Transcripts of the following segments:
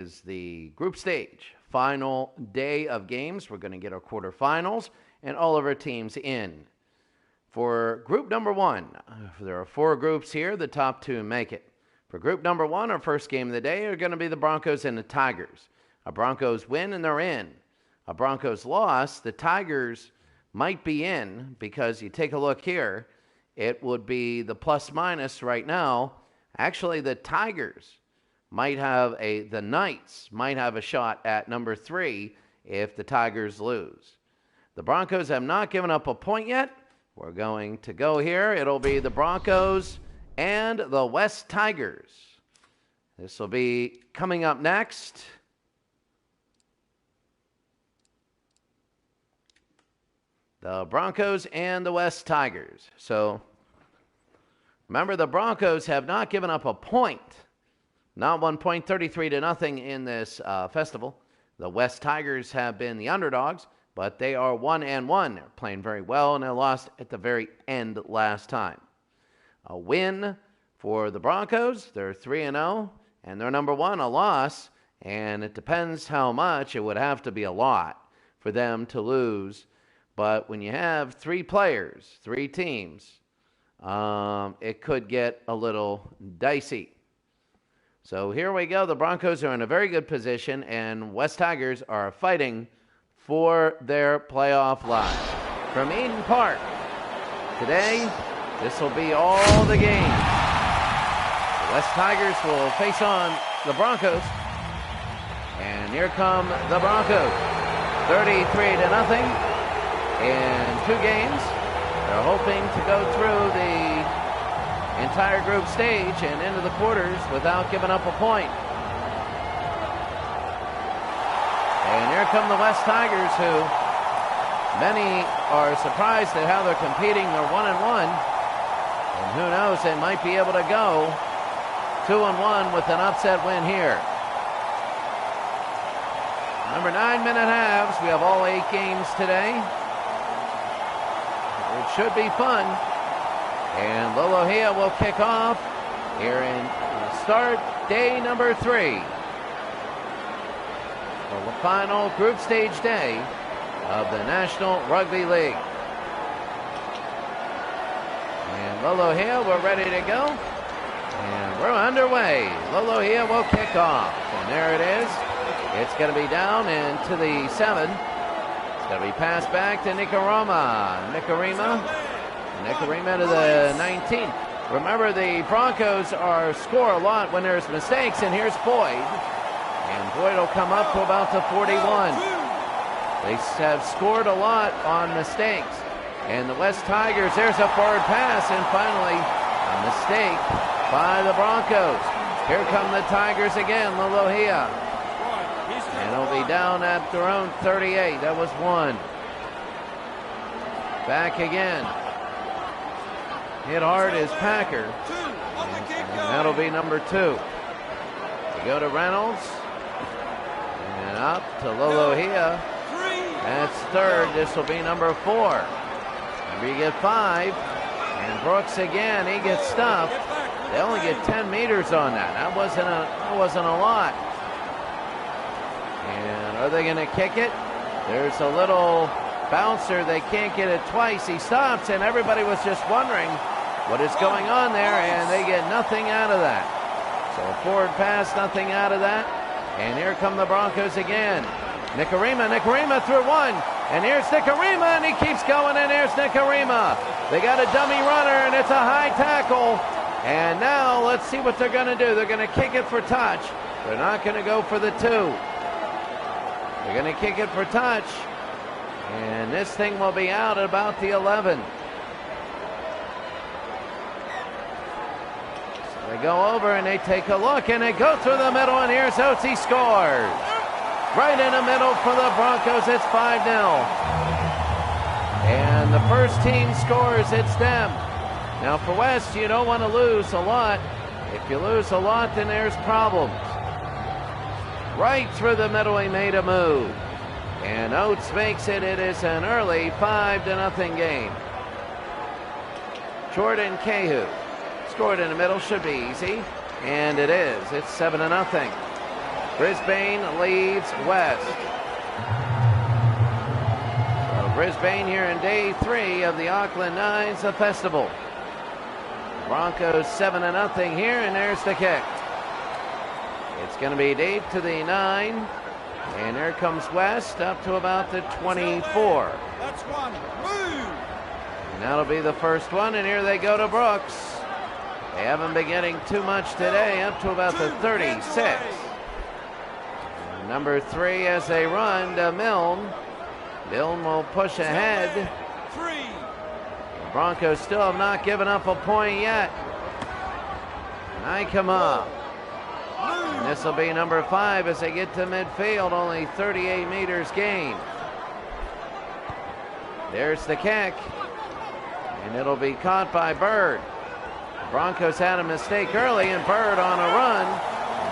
is the group stage, final day of games. We're going to get our quarterfinals and all of our teams in. For group number one, there are 4 groups here. The top 2 make it. For group number one, our first game of the day are going to be the Broncos and the Tigers. A Broncos win and they're in. A Broncos loss, the Tigers might be in, because you take a look here, it would be the plus minus right now. Actually, the Tigers might have the Knights might have a shot at number 3 if the Tigers lose. The Broncos have not given up a point yet. We're going to go here. It'll be the Broncos and the West Tigers. This will be coming up next. The Broncos and the West Tigers. So remember, the Broncos have not given up a point. Not 1 point, 33-0 in this festival. The West Tigers have been the underdogs, but they are 1-1. They're playing very well, and they lost at the very end last time. A win for the Broncos. They're 3-0, and they're number 1. A loss, and it depends how much. It would have to be a lot for them to lose. But when you have 3 players, 3 teams, it could get a little dicey. So here we go. The Broncos are in a very good position, and West Tigers are fighting for their playoff lives. From Eden Park, today, this will be all the games. The West Tigers will face on the Broncos, and here come the Broncos. 33-0 in 2 games. They're hoping to go through the entire group stage and into the quarters without giving up a point. And here come the West Tigers, who many are surprised at how they're competing. They're 1-1, and who knows, they might be able to go 2-1 with an upset win here. Remember, 9-minute halves. We have all 8 games today. It should be fun. And Lolohea will kick off here in start day number 3 for the final group stage day of the National Rugby League. And Lolohea, we're ready to go. And we're underway. Lolohea will kick off. And there it is. It's going to be down into the 7. It's going to be passed back to Nikarima. Nikarima to the 19. Remember, the Broncos score a lot when there's mistakes, and here's Boyd. And Boyd will come up to about the 41. They have scored a lot on mistakes. And the West Tigers, there's a forward pass, and finally a mistake by the Broncos. Here come the Tigers again, Lolohea. And it'll be down at their own 38. That was 1. Back again. Hit hard is Packer. And that'll be number 2. We go to Reynolds. And up to Lolohea. That's 3rd. This will be number 4. Remember, you get 5. And Brooks again. He gets stuffed. They only get 10 meters on that. That wasn't a lot. And are they going to kick it? There's a little bouncer. They can't get it twice. He stops, and everybody was just wondering what is going on there, and they get nothing out of that. So a forward pass, nothing out of that. And here come the Broncos again. Nikarima through 1. And here's Nikarima, and he keeps going, and here's Nikarima. They got a dummy runner, and it's a high tackle. And now let's see what they're going to do. They're going to kick it for touch. They're not going to go for the 2. They're going to kick it for touch. And this thing will be out at about the 11. So they go over and they take a look, and they go through the middle, and here's Oates. He scores. Right in the middle for the Broncos. It's 5-0. And the first team scores. It's them. Now for West, you don't want to lose a lot. If you lose a lot, then there's problems. Right through the middle, he made a move. And Oates makes it. It is an early 5-0 game. Jordan Cahu scored in the middle. Should be easy. And it is. It's 7-0. Brisbane leads West. So Brisbane here in day 3 of the Auckland Nines, the festival. Broncos 7-0 here, and there's the kick. It's going to be deep to the 9, and here comes West up to about the 24. That's one. Move. And that'll be the first one, and here they go to Brooks. They haven't been getting too much today, up to about the 36. And number 3 as they run to Milne. Milne will push ahead. 3. The Broncos still have not given up a point yet. And I come up. And this will be number 5 as they get to midfield, only 38 meters gained. There's the kick. And it'll be caught by Bird. The Broncos had a mistake early, and Bird on a run.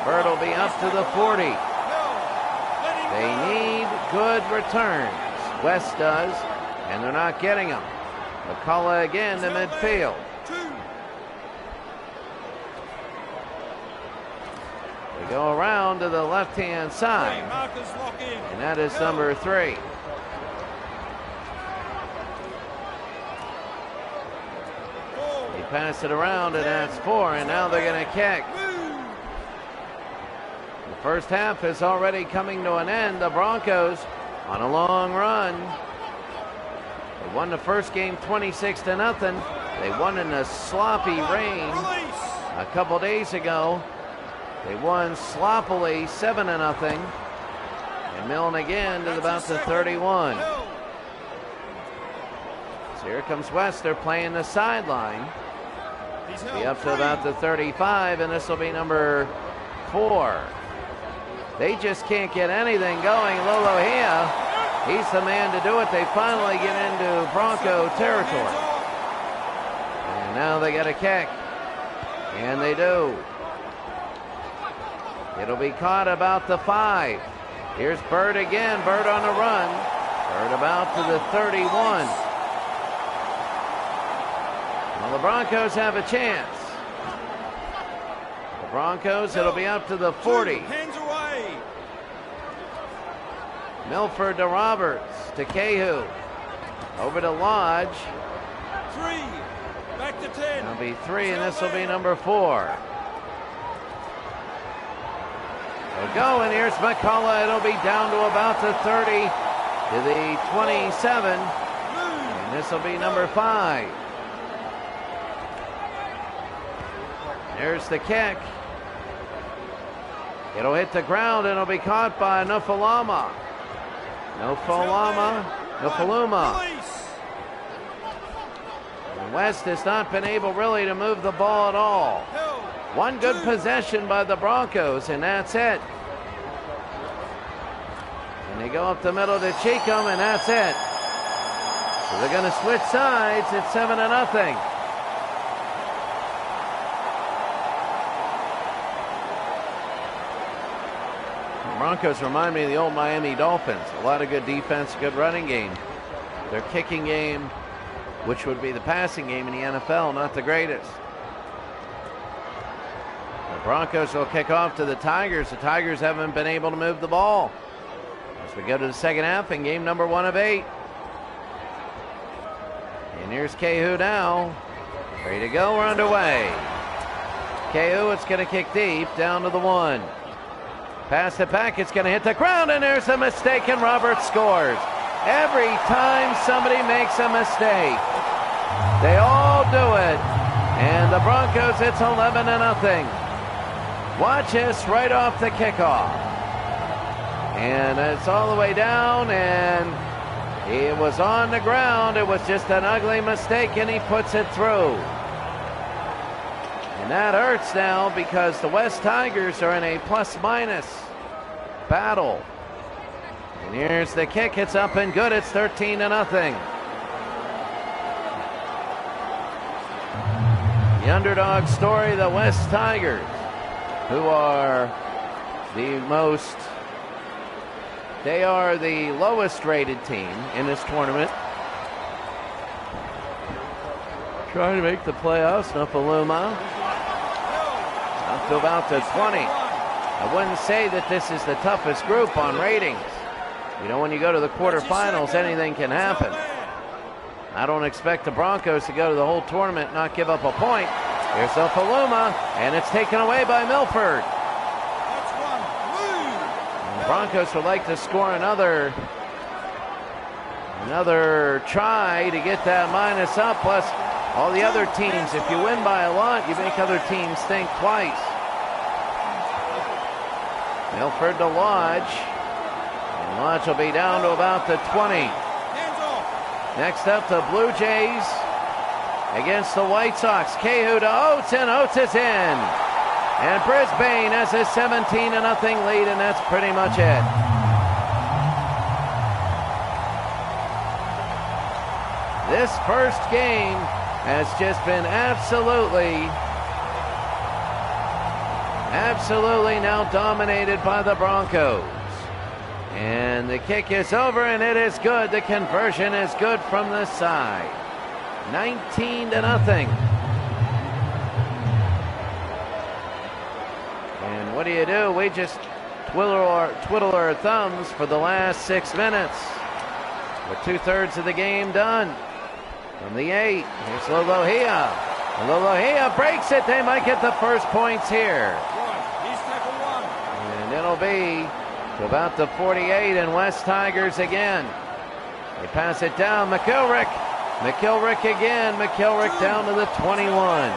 Bird will be up to the 40. They need good returns. West does, and they're not getting them. McCullough again to midfield. They go around to the left-hand side, and that is number 3. He passed it around, and that's 4, and now they're going to kick. The first half is already coming to an end. The Broncos on a long run. They won the first game 26-0. They won in a sloppy rain a couple days ago. They won sloppily 7-0. And Milne again to about the 31. So here comes West. They're playing the sideline. Be up to about the 35, and this will be number 4. They just can't get anything going. Lolohea, he's the man to do it. They finally get into Bronco territory. And now they got a kick. And they do. It'll be caught about the 5. Here's Bird again. Bird on the run. Bird about to the 31. Well, the Broncos have a chance. The Broncos, it'll be up to the 40. Hands away. Milford to Roberts, to Cahill. Over to Lodge. 3. Back to 10. That'll be 3, and this will be number 4. They'll go, and here's McCullough. It'll be down to about the 30, to the 27. And this will be number 5. There's the kick. It'll hit the ground, and it'll be caught by Nufaluma. Nufaluma. And West has not been able really to move the ball at all. One good possession by the Broncos, and that's it. And they go up the middle to Cheatham, and that's it. So they're going to switch sides. It's 7-0. Broncos remind me of the old Miami Dolphins. A lot of good defense, good running game. Their kicking game, which would be the passing game in the NFL, not the greatest. The Broncos will kick off to the Tigers. The Tigers haven't been able to move the ball. As we go to the second half in game number 1 of 8. And here's Cahill now. Ready to go, we're underway. Cahill, it's going to kick deep, down to the 1. Pass it back, it's going to hit the ground, and there's a mistake, and Roberts scores. Every time somebody makes a mistake, they all do it. And the Broncos, it's 11-0. Watch this right off the kickoff. And it's all the way down, and it was on the ground. It was just an ugly mistake, and he puts it through. And that hurts now because the West Tigers are in a plus-minus battle. And here's the kick. It's up and good. It's 13-0. The underdog story, the West Tigers, who are the lowest rated team in this tournament. Trying to make the playoffs. Nufaluma up to about the 20. I wouldn't say that this is the toughest group on ratings. You know, when you go to the quarterfinals, anything can happen. I don't expect the Broncos to go to the whole tournament and not give up a point. Here's Opaluma, and it's taken away by Milford. And the Broncos would like to score another try to get that minus up, plus all the other teams. If you win by a lot, you make other teams think twice. Milford to Lodge. And Lodge will be down to about the 20. Next up, the Blue Jays against the White Sox. Cahill to Oates, and Oates is in. And Brisbane has a 17-0 lead, and that's pretty much it. This first game has just been absolutely now dominated by the Broncos. And the kick is over, and it is good. The conversion is good from the side. 19-0. And what do? We just twiddle our thumbs for the last 6 minutes. With 2/3 of the game done. From the 8, here's Lolohea. Lolohea breaks it. They might get the first points here. And it'll be to about the 48, and West Tigers again. They pass it down. McIlrick. McIlrick again. McIlrick down to the 21.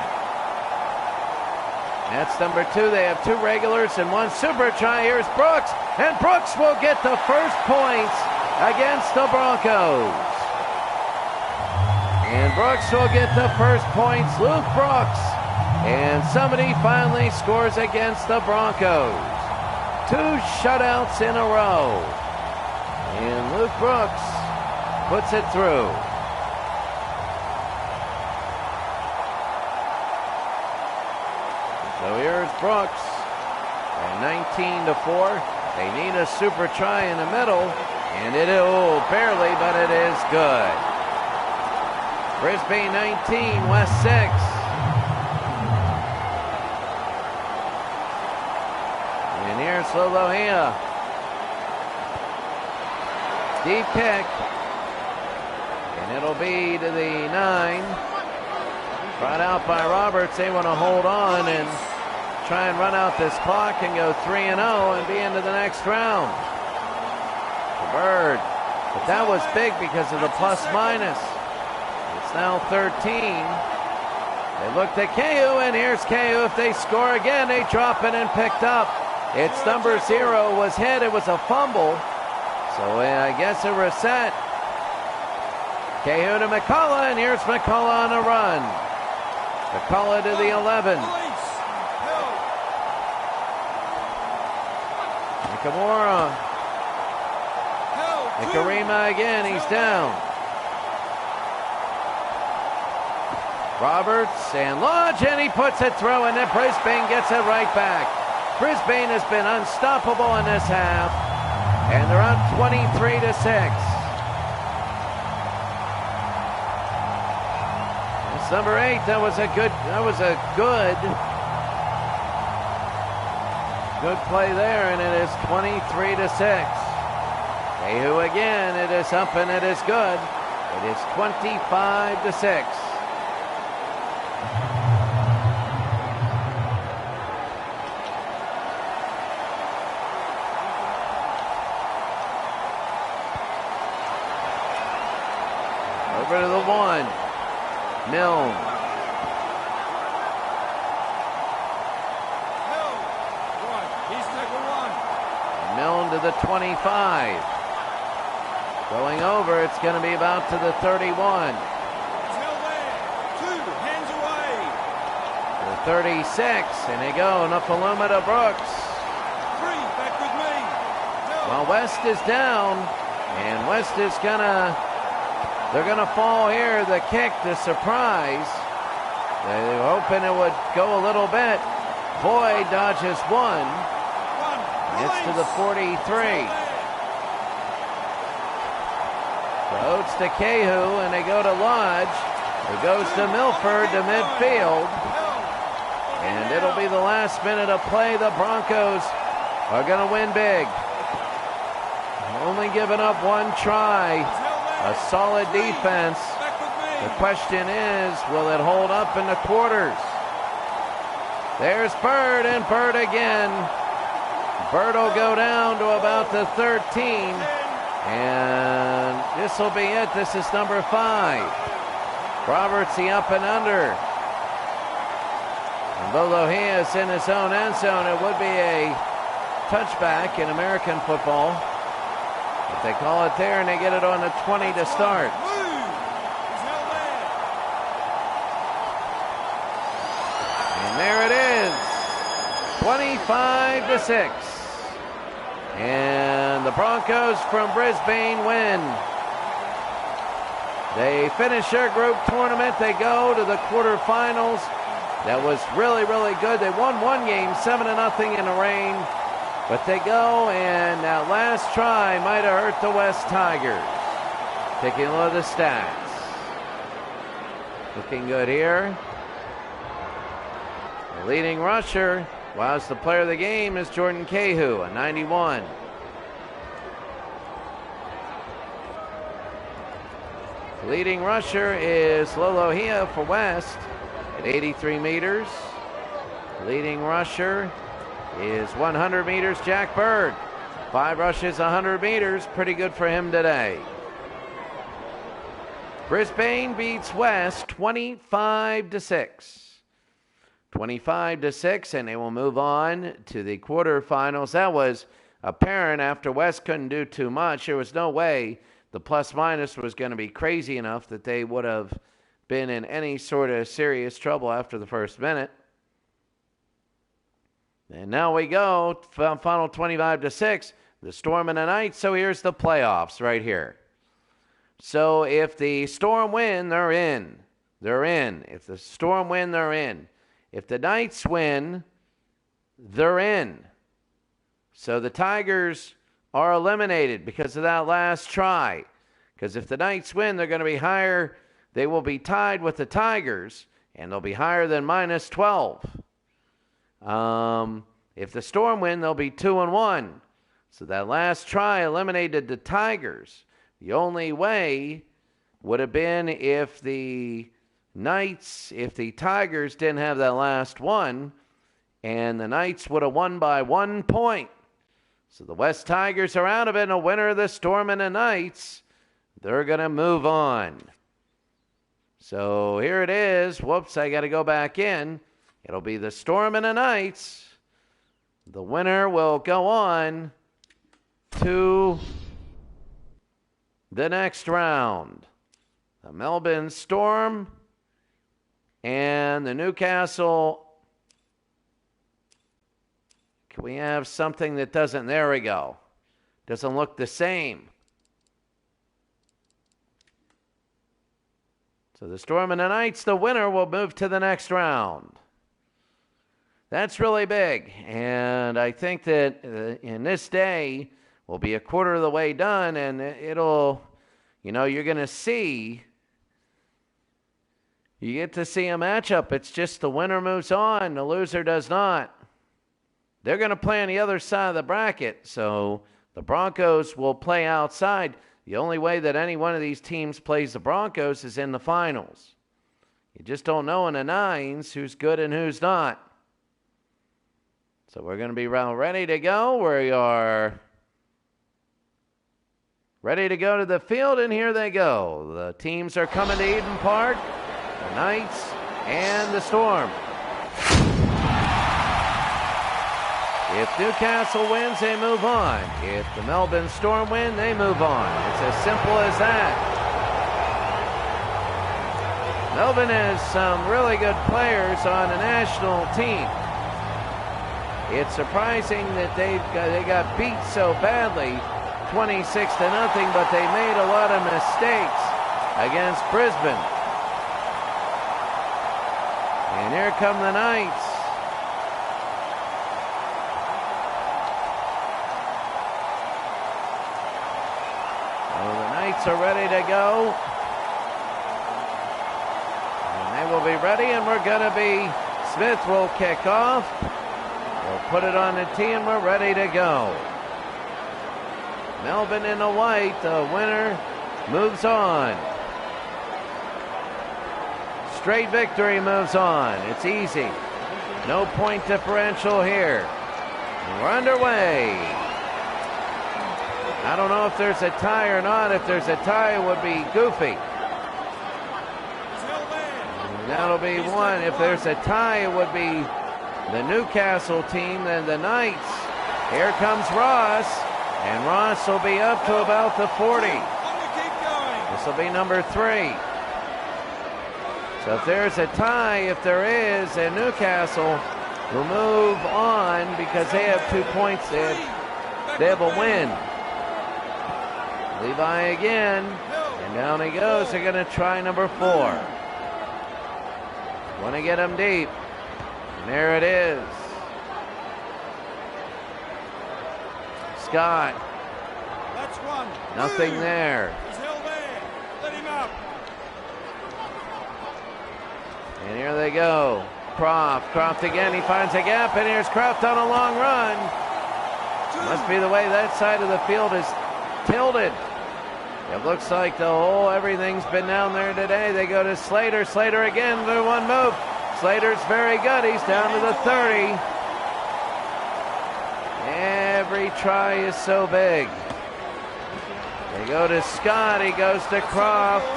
That's number 2. They have 2 regulars and 1 super try. Here's Brooks. And Brooks will get the first points against the Broncos. And Brooks will get the first points. Luke Brooks. And somebody finally scores against the Broncos. 2 shutouts in a row. And Luke Brooks puts it through. So here's Brooks. And 19-4. They need a super try in the middle. And it is barely, but it is good. Brisbane 19, West 6. And here's Lolohea. Deep kick. And it'll be to the 9. Brought out by Roberts. They want to hold on and try and run out this clock and go 3-0 and be into the next round. The Bird. But that was big because of the plus minus. It's now 13. They looked at KU, and here's KU. If they score again, they drop it and picked up. It's number 0 was hit. It was a fumble. So I guess a reset. KU to McCullough, and here's McCullough on a run. McCullough to the 11. Nakamura. Nakarima again, he's down. Roberts and Lodge, and he puts it through, and then Brisbane gets it right back. Brisbane has been unstoppable in this half, and they're up 23-6. That's number 8. That was a good play there, and it is 23-6. Kehu again, it is up and it is good. It is 25-6. Over to the 1. Milne. Milne to the 25. Going over, it's going to be about to the 31. Still there. 2 hands away. The 36, and they go. Nafaluma to Brooks. 3 back with me. Well, West is down, and West is they're gonna fall here. The kick, the surprise. They were hoping it would go a little bit. Boyd dodges 1. Gets to the 43. Oates to Kehu, and they go to Lodge. It goes to Milford to midfield. And it'll be the last minute of play. The Broncos are going to win big. Only giving up one try. A solid defense. The question is, will it hold up in the quarters? There's Bird, and Bird again. Bird will go down to about the 13. And this will be it. This is number 5. Roberts, the up and under. And Lolohea is in his own end zone. It would be a touchback in American football. But they call it there, and they get it on the 20 to start. And there it is, 25-6. And the Broncos from Brisbane win. They finish their group tournament. They go to the quarterfinals. That was really, really good. They won one game, 7-0 in the rain. But they go, and that last try might have hurt the West Tigers. Taking a look at the stats. Looking good here. The leading rusher, whilst the player of the game is Jordan Cahu, a 91. The leading rusher is Lolohea for West at 83 meters. The leading rusher is 100 meters, Jack Bird. 5 rushes, 100 meters. Pretty good for him today. Brisbane beats West 25-6. 25-6, and they will move on to the quarterfinals. That was apparent after West couldn't do too much. There was no way the plus-minus was going to be crazy enough that they would have been in any sort of serious trouble after the first minute. And now we go, final 25-6, the Storm and the Knights. So here's the playoffs right here. So if the Storm win, they're in. They're in. If the Storm win, they're in. If the Knights win, they're in. So the Tigers are eliminated because of that last try. Because if the Knights win, they're going to be higher. They will be tied with the Tigers, and they'll be higher than minus 12. If the Storm win, they'll be 2-1. So that last try eliminated the Tigers. The only way would have been if the Tigers didn't have that last one, and the Knights would have won by 1 point. So the West Tigers are out of it, and a winner of the Storm and the Knights. They're going to move on. So here it is. Whoops, I got to go back in. It'll be the Storm and the Knights. The winner will go on to the next round. The Melbourne Storm and the Newcastle. Can we have something that doesn't? There we go. Doesn't look the same. So the Storm and the Knights, the winner, will move to the next round. That's really big. And I think that in this day, we'll be a quarter of the way done, and it'll, you're going to see. You get to see a matchup. It's just the winner moves on, the loser does not. They're going to play on the other side of the bracket, so the Broncos will play outside. The only way that any one of these teams plays the Broncos is in the finals. You just don't know in the nines who's good and who's not. So we're going to be ready to go. We are ready to go to the field, and here they go. The teams are coming to Eden Park. The Knights and the Storm. If Newcastle wins, they move on. If the Melbourne Storm win, they move on. It's as simple as that. Melbourne has some really good players on the national team. It's surprising that they got beat so badly, 26-0, but they made a lot of mistakes against Brisbane. And here come the Knights. Are ready to go, and they will be ready, and we're going to be, Smith will kick off. They'll put it on the tee, and we're ready to go. Melbourne in the white, the winner moves on. Straight victory moves on. It's easy. No point differential here. We're underway. I don't know if there's a tie or not. If there's a tie, it would be goofy. That'll be one. If there's a tie, it would be the Newcastle team and the Knights. Here comes Ross, and Ross will be up to about the 40. This will be number 3. So if there's a tie, if there is, and Newcastle will move on because they have 2 points. They have a win. Levi again, and down he goes. They're going to try number 4. Want to get him deep. And there it is. Scott. That's one. Nothing there. He's held there. Let him up. And here they go. Croft again. He finds a gap, and here's Croft on a long run. Must be the way that side of the field is tilted. It looks like everything's been down there today. They go to Slater. Slater again for one move. Slater's very good. He's down to the 30. Every try is so big. They go to Scott. He goes to Croft.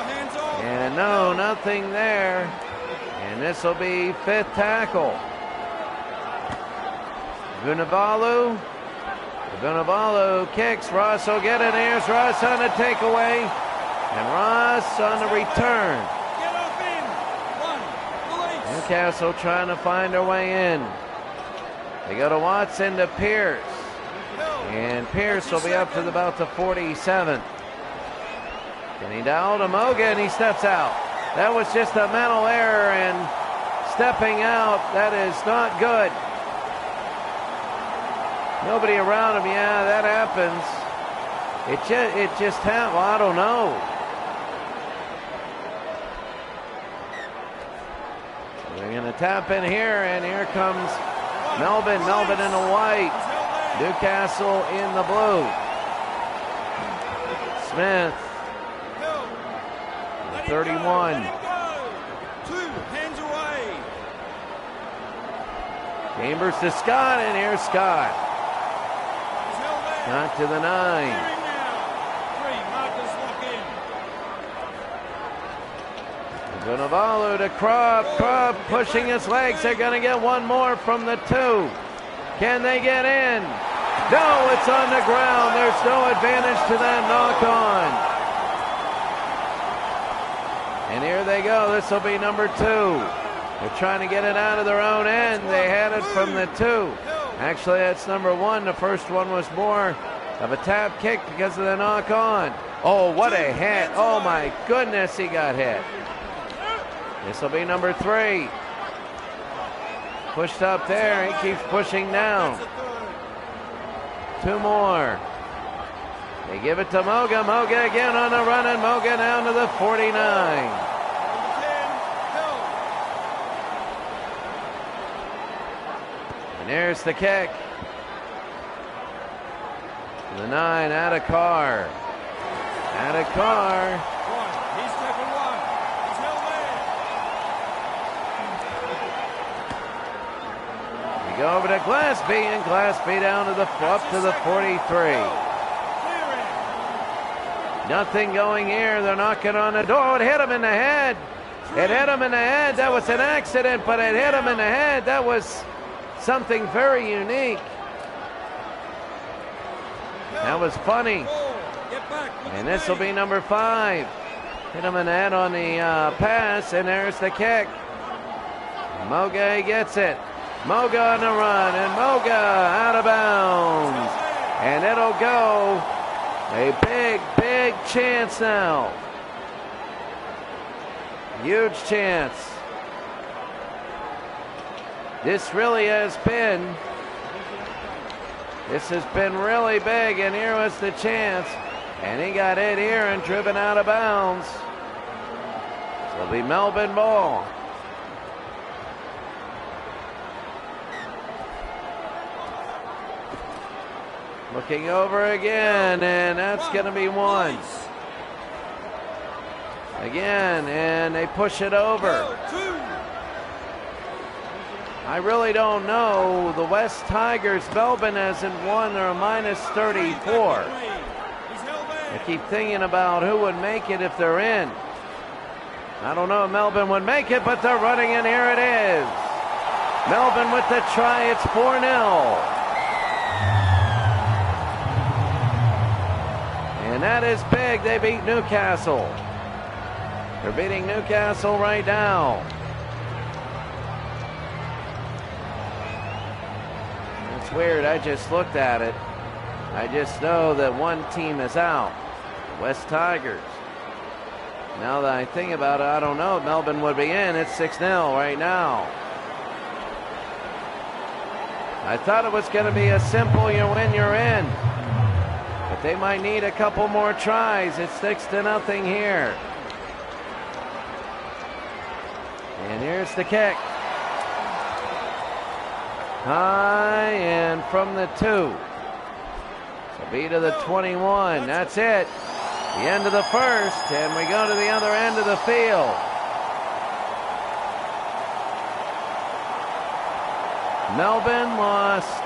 And no, nothing there. And this will be 5th tackle. Vunivalu kicks. Ross will get it. Here's Ross on the takeaway. And Ross on the return. Get up in. One. Newcastle trying to find their way in. They go to Watson to Pierce. And Pierce will be up to about the 47. Kenny Dowell to Moga, and he steps out. That was just a mental error, and stepping out, that is not good. Nobody around him. Yeah, that happens. It just happened. Well, I don't know. So they're going to tap in here, and here comes Melbourne. Melbourne in the white. Newcastle in the blue. Smith. 31. 2 hands away. Chambers to Scott, and here's Scott. Not to the 9. 3 markers lock in. Vunivalu to Croft. Croft pushing his legs. They're going to get one more from the 2. Can they get in? No, it's on the ground. There's no advantage to that knock on. And here they go. This will be number 2. They're trying to get it out of their own end. They had it from the 2. Actually, that's number 1. The first one was more of a tap kick because of the knock on. Oh, what a hit. Oh, my goodness, he got hit. This will be number 3. Pushed up there. He keeps pushing down. 2 more. They give it to Moga. Moga again on the run, and Moga down to the 49. And there's the kick. The 9 out of Carr. Out of Carr. He's taken 1. He's held there. We go over to Glassby, and Glassby down to the up to the 43. Nothing going here. They're knocking on the door. It hit him in the head. It hit him in the head. That was an accident, but it hit him in the head. That was something very unique. That was funny. And this will be number 5. Hit him in the head on the pass, and there's the kick. Moga gets it. Moga on the run, and Moga out of bounds. And it'll go. A big, big chance now. Huge chance. This really has been really big, and here was the chance. And he got it here and driven out of bounds. So it'll be Melbourne ball. Looking over again, and that's going to be one. Again, and they push it over. I really don't know. The West Tigers, Melbourne hasn't won. They're a minus 34. I keep thinking about who would make it if they're in. I don't know if Melbourne would make it, but they're running, and here it is. Melbourne with the try. It's 4-0. And that is big. They beat Newcastle. They're beating Newcastle right now. It's weird. I just looked at it. I just know that one team is out. West Tigers. Now that I think about it, I don't know if Melbourne would be in. It's 6-0 right now. I thought it was going to be a simple you win, you're in. But they might need a couple more tries. It's 6-0 here. And here's the kick. High and from the 2. So B to the 21. That's it. The end of the first, and we go to the other end of the field. Melbourne lost,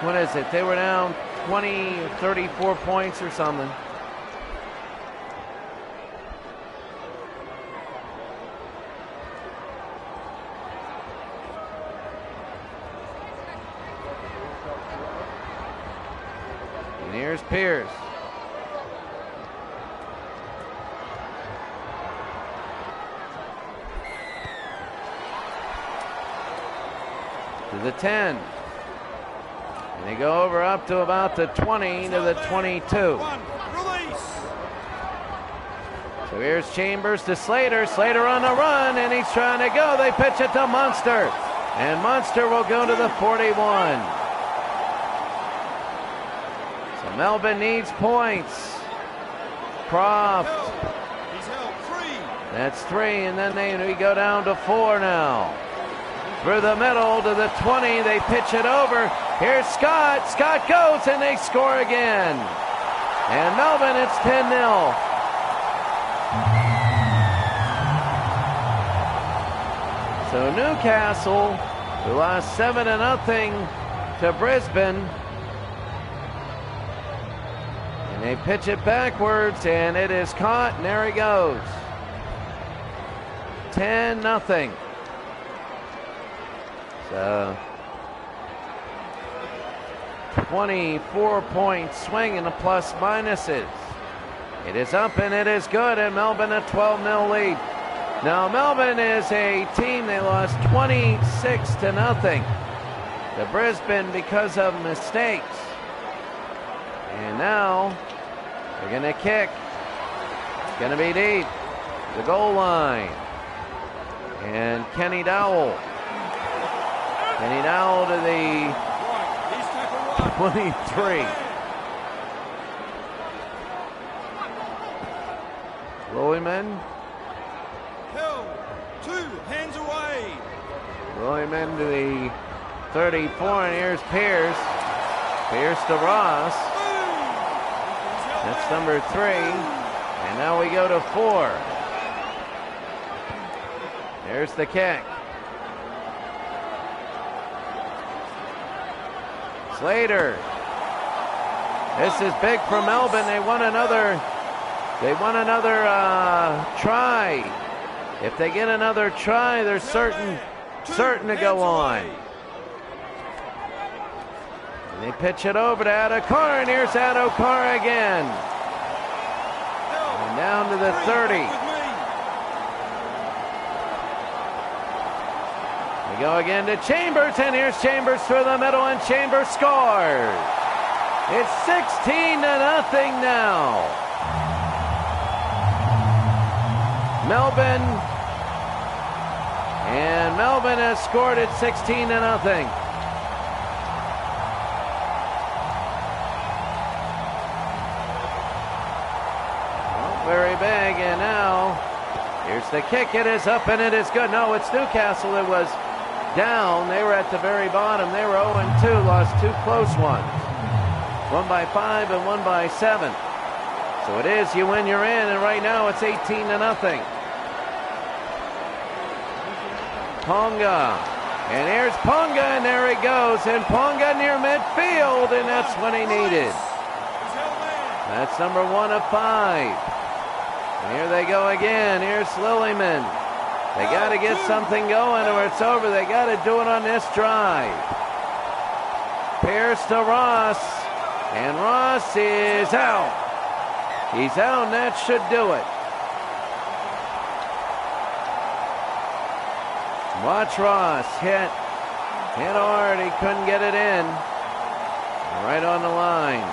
what is it? They were down 20, 34 points or something. And here's Pierce. To the 10. And they go over up to about the 20 to the 22. So here's Chambers to Slater. Slater on the run, and he's trying to go. They pitch it to Munster. And Munster will go to the 41. So Melbourne needs points. Croft. That's 3, and then we go down to 4 now. Through the middle to the 20, they pitch it over. Here's Scott. Scott goes, and they score again. And Melbourne, it's 10-0. So Newcastle, who lost 7-0 to Brisbane, and they pitch it backwards, and it is caught, and there he goes. 10-0. So 24-point swing in the plus minuses. It is up and it is good, and Melbourne a 12-0 lead. Now Melbourne is a team, they lost 26-0 to Brisbane because of mistakes. And now they're going to kick. It's going to be deep. The goal line. And Kenny Dowell. Kenny Dowell to the 23. Lillyman. Hill, 2 hands away. Lillyman to the 34, and here's Pierce. Pierce to Ross. That's number 3. And now we go to 4. There's the kick. Slater. This is big for Melbourne. They want another try. If they get another try, they're certain to go on. And they pitch it over to Adokar, and here's Adokar again. And down to the 30. We go again to Chambers, and here's Chambers through the middle, and Chambers scores. It's 16-0 now. Melbourne has scored at 16-0. Well, very big, and now here's the kick. It is up and it is good. No, it's Newcastle. It was down. They were at the very bottom. They were 0-2, lost 2 close ones. One by 5 and one by 7. So it is, you win, you're in, and right now it's 18-0. Ponga. And here's Ponga, and there he goes. And Ponga near midfield, and that's what he needed. That's number 1 of 5. And here they go again. Here's Lillyman. They got to get something going or it's over. They got to do it on this drive. Pierce to Ross. And Ross is out. He's out, and that should do it. Watch Ross hit hard. He couldn't get it in. Right on the line.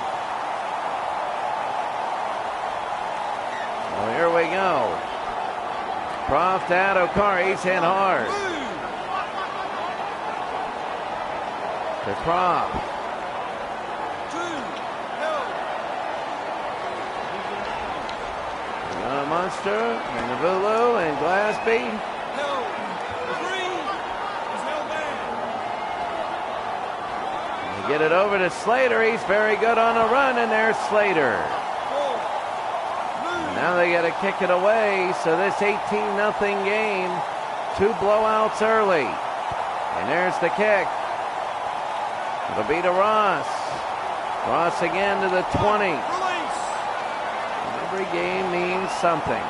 Well, here we go. Proft at O'Carr. He's hit hard. To Proft. Munster and Navulu and Glasby. They get it over to Slater. He's very good on a run, and there's Slater. And now they got to kick it away. So this 18-0 game, 2 blowouts early. And there's the kick. It'll be to Ross. Ross again to the 20. Every game means something.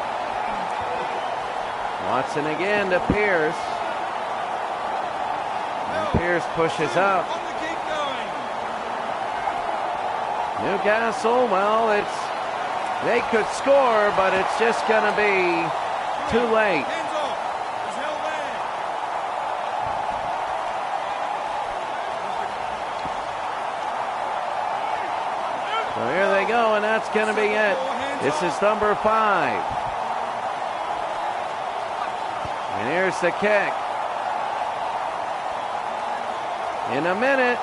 Watson again to Pierce. And Pierce pushes up. Newcastle, well, they could score, but it's just going to be too late. So here they go, and that's going to be it. This is number 5. And here's the kick. In a minute,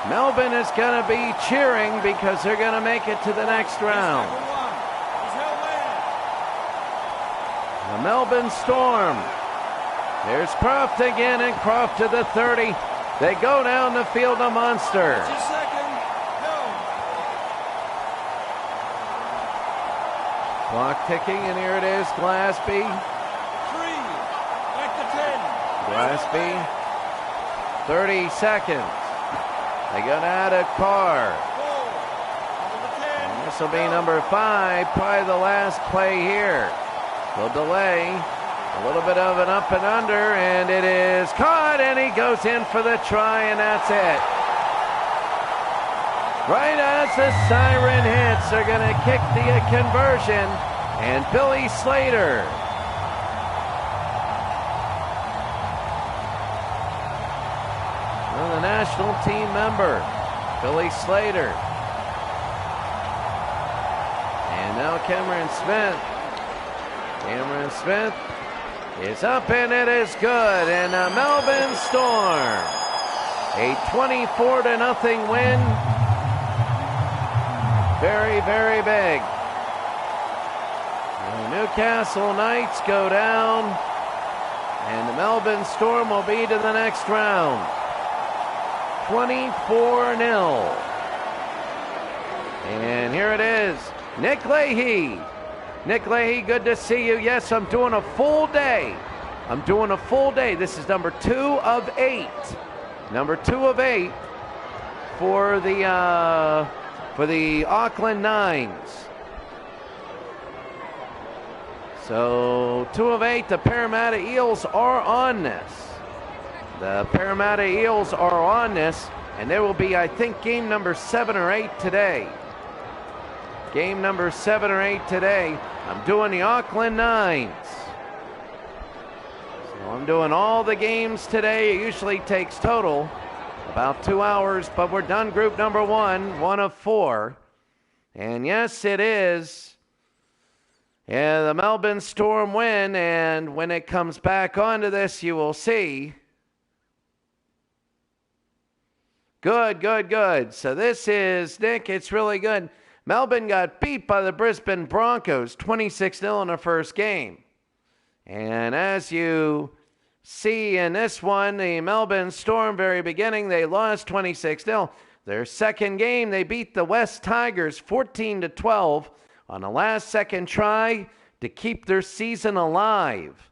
Melbourne is going to be cheering because they're going to make it to the next round. The Melbourne Storm. There's Croft again, and Croft to the 30. They go down the field of Munster. Clock ticking, and here it is, Glasby. 3, back to 10. Glasby, 30 seconds. They go down to Carr. 4, And this will be number 5, probably the last play here. They'll delay, a little bit of an up and under, and it is caught, and he goes in for the try, and that's it. Right as the siren hits, they're going to kick the conversion, and Billy Slater. Well, the national team member, Billy Slater. And now Cameron Smith. Cameron Smith is up, and it is good. And the Melbourne Storm, a 24-0 win. Very, very big. The Newcastle Knights go down, and the Melbourne Storm will be to the next round. 24-0. And here it is, Nick Leahy. Nick Leahy, good to see you. Yes, I'm doing a full day. This is number 2 of 8. Number 2 of 8 for the Auckland Nines. So 2 of 8, the Parramatta Eels are on this. The Parramatta Eels are on this, and there will be, I think, game number 7 or 8 today. Game number 7 or 8 today. I'm doing the Auckland Nines. So I'm doing all the games today. It usually takes total about 2 hours, but we're done group number 1, 1 of 4. And yes, it is. Yeah, the Melbourne Storm win, and when it comes back onto this, you will see. Good. So this is, Nick, it's really good. Melbourne got beat by the Brisbane Broncos, 26-0 in the first game. And as you see in this one. The Melbourne Storm, very beginning, they lost 26-0. Their second game, they beat the West Tigers 14-12 on a last-second try to keep their season alive.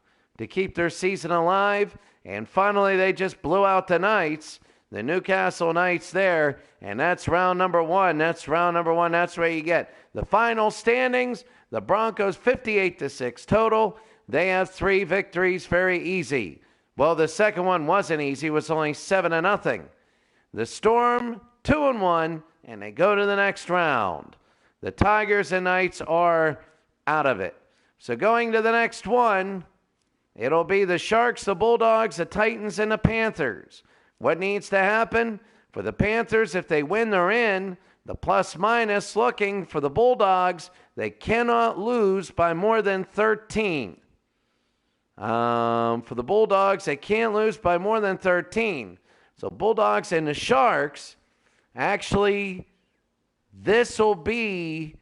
And finally, they just blew out the Knights, the Newcastle Knights there, and that's round number one. That's where you get the final standings. The Broncos 58-6 total. They have 3 victories, very easy. Well, the second one wasn't easy. It was only 7-0. The Storm 2-1, and they go to the next round. The Tigers and Knights are out of it. So going to the next one, it'll be the Sharks, the Bulldogs, the Titans, and the Panthers. What needs to happen? For the Panthers, if they win, they're in. The plus-minus looking for the Bulldogs, they cannot lose by more than 13. For the Bulldogs, they can't lose by more than 13. So Bulldogs and the Sharks, actually, this will be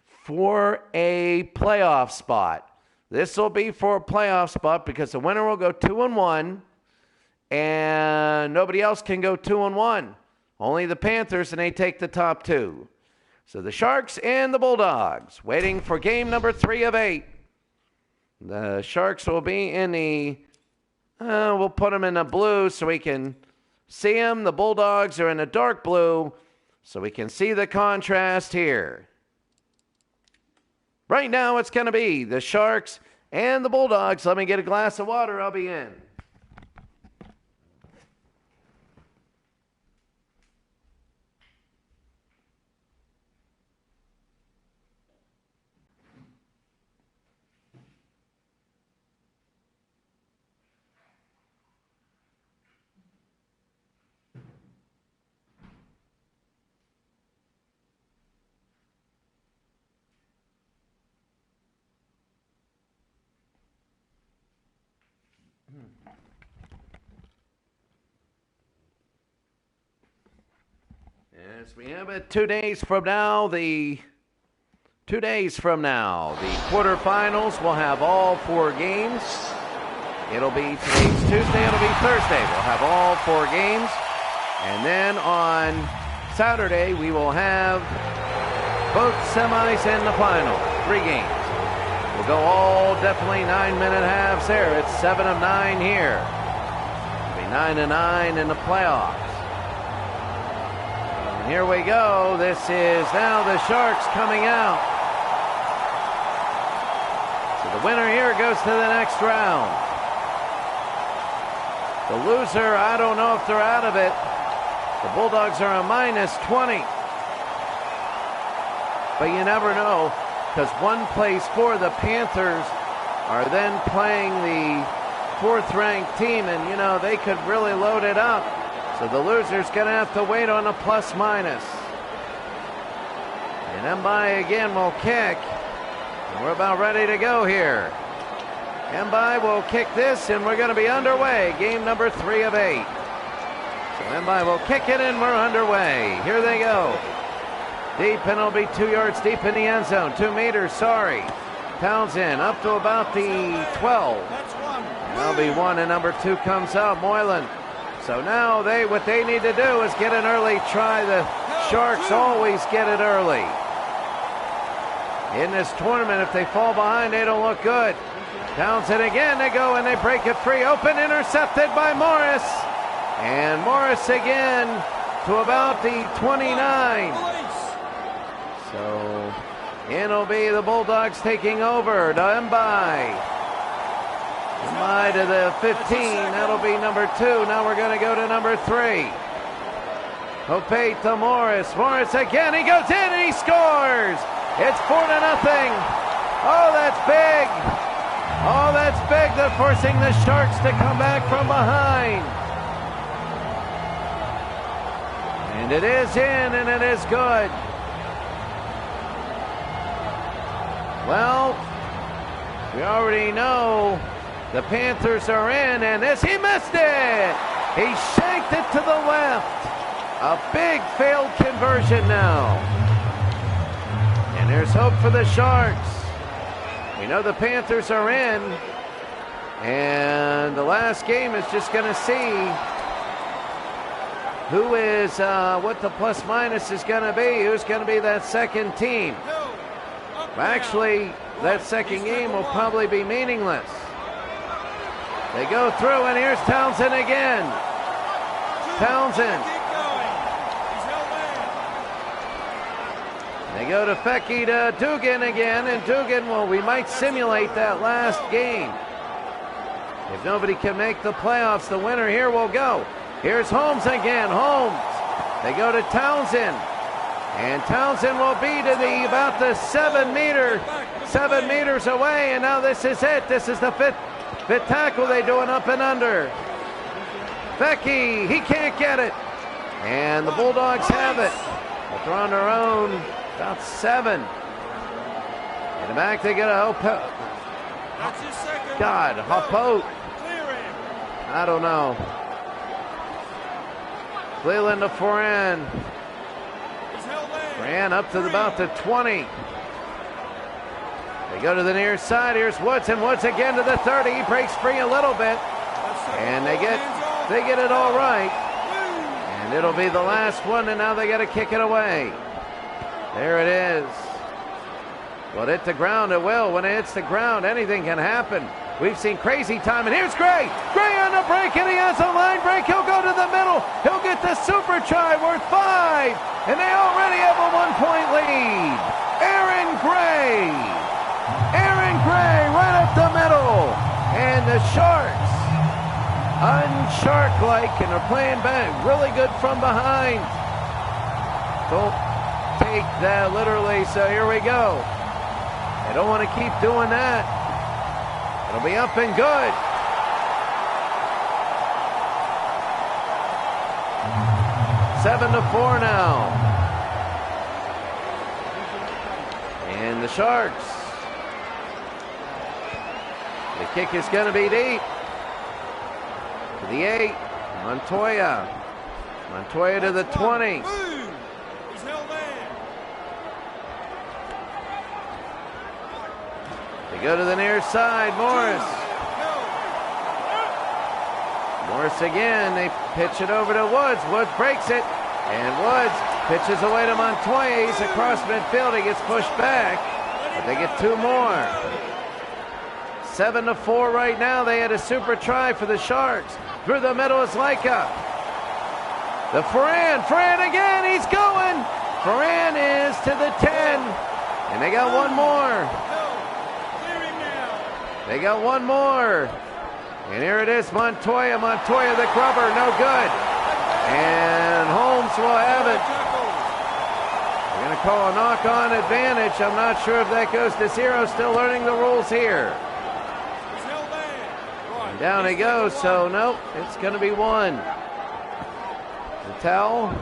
for a playoff spot. Because the winner will go 2-1, and nobody else can go 2-1. Only the Panthers, and they take the top 2. So the Sharks and the Bulldogs waiting for game number 3 of 8. The Sharks will be in the, we'll put them in the blue so we can see them. The Bulldogs are in the dark blue so we can see the contrast here. Right now it's going to be the Sharks and the Bulldogs. Let me get a glass of water. I'll be in. Yes, we have it 2 days from now. The quarterfinals will have all 4 games. It'll be today's Tuesday. It'll be Thursday. We'll have all 4 games. And then on Saturday, we will have both semis and the final. 3 games. We'll go all definitely 9-minute halves there. It's 7 of 9 here. It'll be 9 of 9 in the playoffs. And here we go. This is now the Sharks coming out. So the winner here goes to the next round. The loser, I don't know if they're out of it. The Bulldogs are a -20. But you never know, because one plays 4. The Panthers are then playing the 4th-ranked team, and, you know, they could really load it up. So the loser's going to have to wait on a plus-minus. And Mbai again will kick. And we're about ready to go here. Mbai will kick this, and we're going to be underway. Game number 3 of 8. So Mbai will kick it, and we're underway. Here they go. Deep, and it'll be 2 yards deep in the end zone. 2 meters, sorry. Townsend up to about the 12. That'll be 1, and number 2 comes out, Moylan. So now what they need to do is get an early try. The Sharks always get it early. In this tournament, if they fall behind, they don't look good. Townsend again, they go and they break it free. Open, intercepted by Morris. And Morris again to about the 29. So it'll be the Bulldogs taking over to Mbai. Mbai to the 15. That'll be number 2. Now we're going to go to number 3. Hope to Morris. Morris again. He goes in and he scores. It's 4-0. Oh, that's big. Oh, that's big. They're forcing the Sharks to come back from behind. And it is in, and it is good. Well, we already know the Panthers are in, and he missed it. He shanked it to the left. A big failed conversion now. And there's hope for the Sharks. We know the Panthers are in. And the last game is just going to see who is, what the plus minus is going to be. Who's going to be that second team? Actually, that second game will probably be meaningless. They go through, and here's Townsend again. Townsend. They go to Fecky to Dugan again, and Dugan, well, we might simulate that last game. If nobody can make the playoffs, the winner here will go. Here's Holmes again. Holmes. They go to Townsend. And Townsend will be to the about the 7 meters away. And now this is it. This is the fifth tackle. They do an up and under. Fecky, he can't get it. And the Bulldogs have it. They're on their own, about 7. In the back they get a Hopote. I don't know. Cleveland to Foran. Foran up to about the 20. They go to the near side. Here's Woods, and Woods again to the 30. He breaks free a little bit. And they get it all right. And it'll be the last one, and now they got to kick it away. There it is. Well, it hit the ground, it will. When it hits the ground, anything can happen. We've seen crazy time, and here's Gray. Gray on the break, and he has a line break. He'll go to the middle. He'll get the super try worth 5, and they already have a 1-point lead. Aaron Gray right up the middle, and the Sharks unshark-like, and they're playing back really good from behind. Don't take that literally, so here we go. They don't want to keep doing that. It'll be up and good. Seven to 4 now. And the Sharks. The kick is going to be deep. To the 8. Montoya. Montoya to the 20. Go to the near side, Morris. Morris again, they pitch it over to Woods. Woods breaks it, and Woods pitches away to Montoya. He's across midfield, he gets pushed back, but they get 2 more. 7 to 4 right now. They had a super try for the Sharks. Through the middle is Laika. The Foran again, he's going. Foran is to the 10, and they got 1 more. They got 1 more. And here it is, Montoya. Montoya, the grubber, no good. And Holmes will have it. They're going to call a knock-on advantage. I'm not sure if that goes to 0. Still learning the rules here. And down he goes, so nope, it's going to be 1. Littell.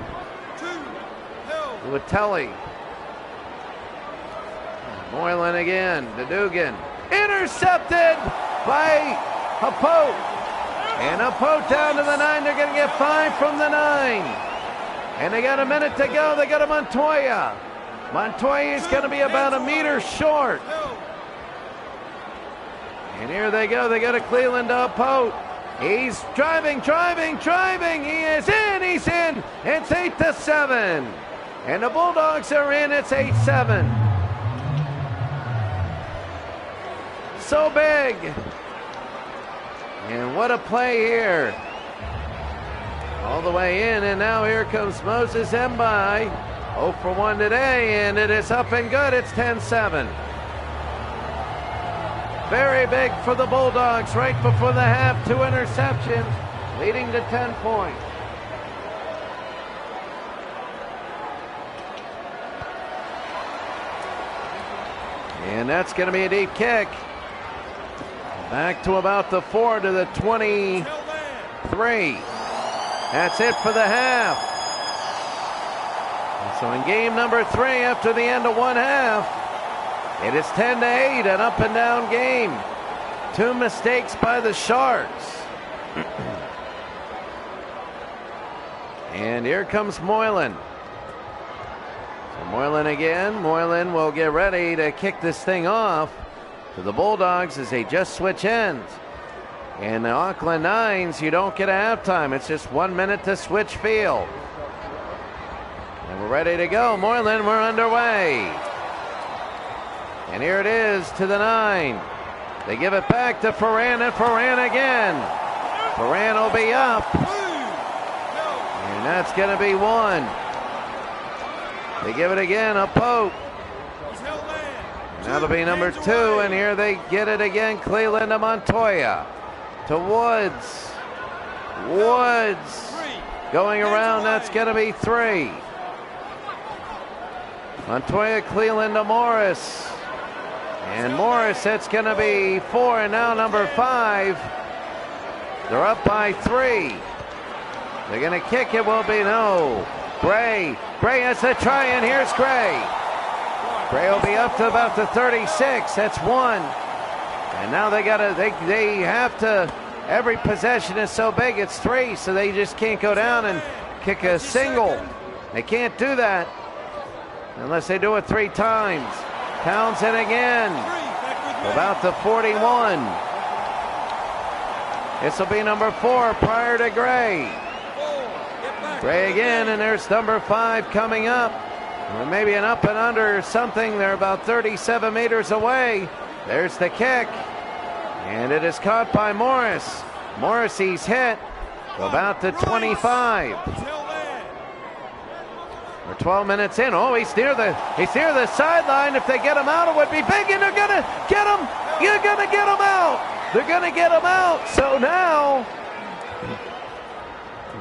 Littelli. Moylan again to Dugan. Intercepted by Hopote. And Hopote down to the 9. They're going to get 5 from the 9. And they got a minute to go. They got a Montoya. Montoya is going to be about a meter short. And here they go. They go to Cleveland to Hopote. He's driving. He is in. He's in. It's 8 to 7. And the Bulldogs are in. It's 8-7. So big. And what a play here. All the way in, and now here comes Moses Mbai. 0 for 1 today, and it is up and good. It's 10-7. Very big for the Bulldogs right before the half. 2 interceptions, leading to 10 points. And that's going to be a deep kick. Back to about the 4 to the 23. That's it for the half. And so in game number 3, after the end of 1 half, it is 10-8, an up and down game. 2 mistakes by the Sharks. And here comes Moylan. So Moylan again. Moylan will get ready to kick this thing off to the Bulldogs as they just switch ends. In the Auckland Nines, you don't get a halftime. It's just 1 minute to switch field. And we're ready to go. Moreland, we're underway. And here it is to the 9. They give it back to Ferran, and Ferran again. Ferran will be up. And that's going to be 1. They give it again, a Pope. And that'll be number 2, and here they get it again. Cleland to Montoya. To Woods. Woods. Going around, that's going to be 3. Montoya, Cleland to Morris. And Morris, that's going to be 4, and now number 5. They're up by 3. They're going to kick it, will be no. Gray. Gray has to try, and here's Gray. Gray will be up to about the 36. That's 1. And now they have to, every possession is so big, it's 3, so they just can't go down and kick a single. They can't do that unless they do it 3 times. Townsend again, about the 41. This will be number 4 prior to Gray. Gray again, and there's number 5 coming up. Or maybe an up and under or something. They're about 37 meters away. There's the kick. And it is caught by Morris. Morris, he's hit. About the 25. We're 12 minutes in. Oh, he's near the sideline. If they get him out, it would be big, and they're gonna get him. You're gonna get him out. They're gonna get him out. So now,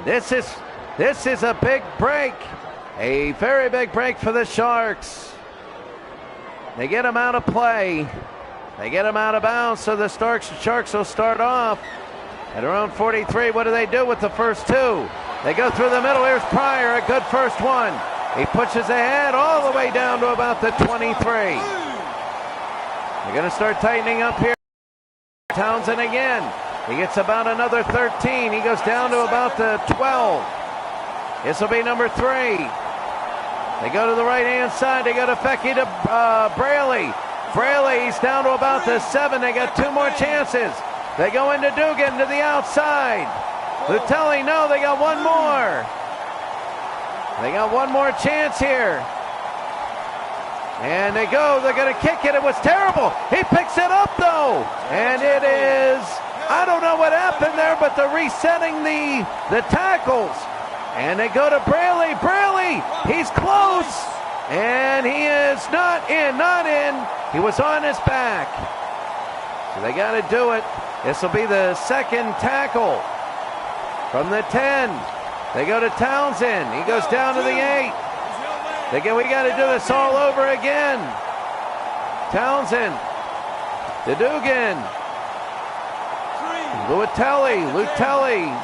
this is a big break. A very big break for the Sharks. They get him out of play. They get him out of bounds, so the Sharks will start off at around 43. What do they do with the first 2? They go through the middle. Here's Pryor, a good first one. He pushes ahead all the way down to about the 23. They're going to start tightening up here. Townsend again. He gets about another 13. He goes down to about the 12. This will be number 3. They go to the right-hand side. They go to Fecky to Braley. Braley's down to about the 7. They got 2 more chances. They go into Dugan to the outside. Lutelli, no, they got 1 more. They got 1 more chance here. And they're going to kick it. It was terrible. He picks it up, though. And it is, I don't know what happened there, but they're resetting the tackles. And they go to Braley. Braley, he's close. And he is not in. He was on his back. So they got to do it. This will be the second tackle from the 10. They go to Townsend. He goes down to the 8. We got to do this all over again. Townsend. To Dugan. Lutelli.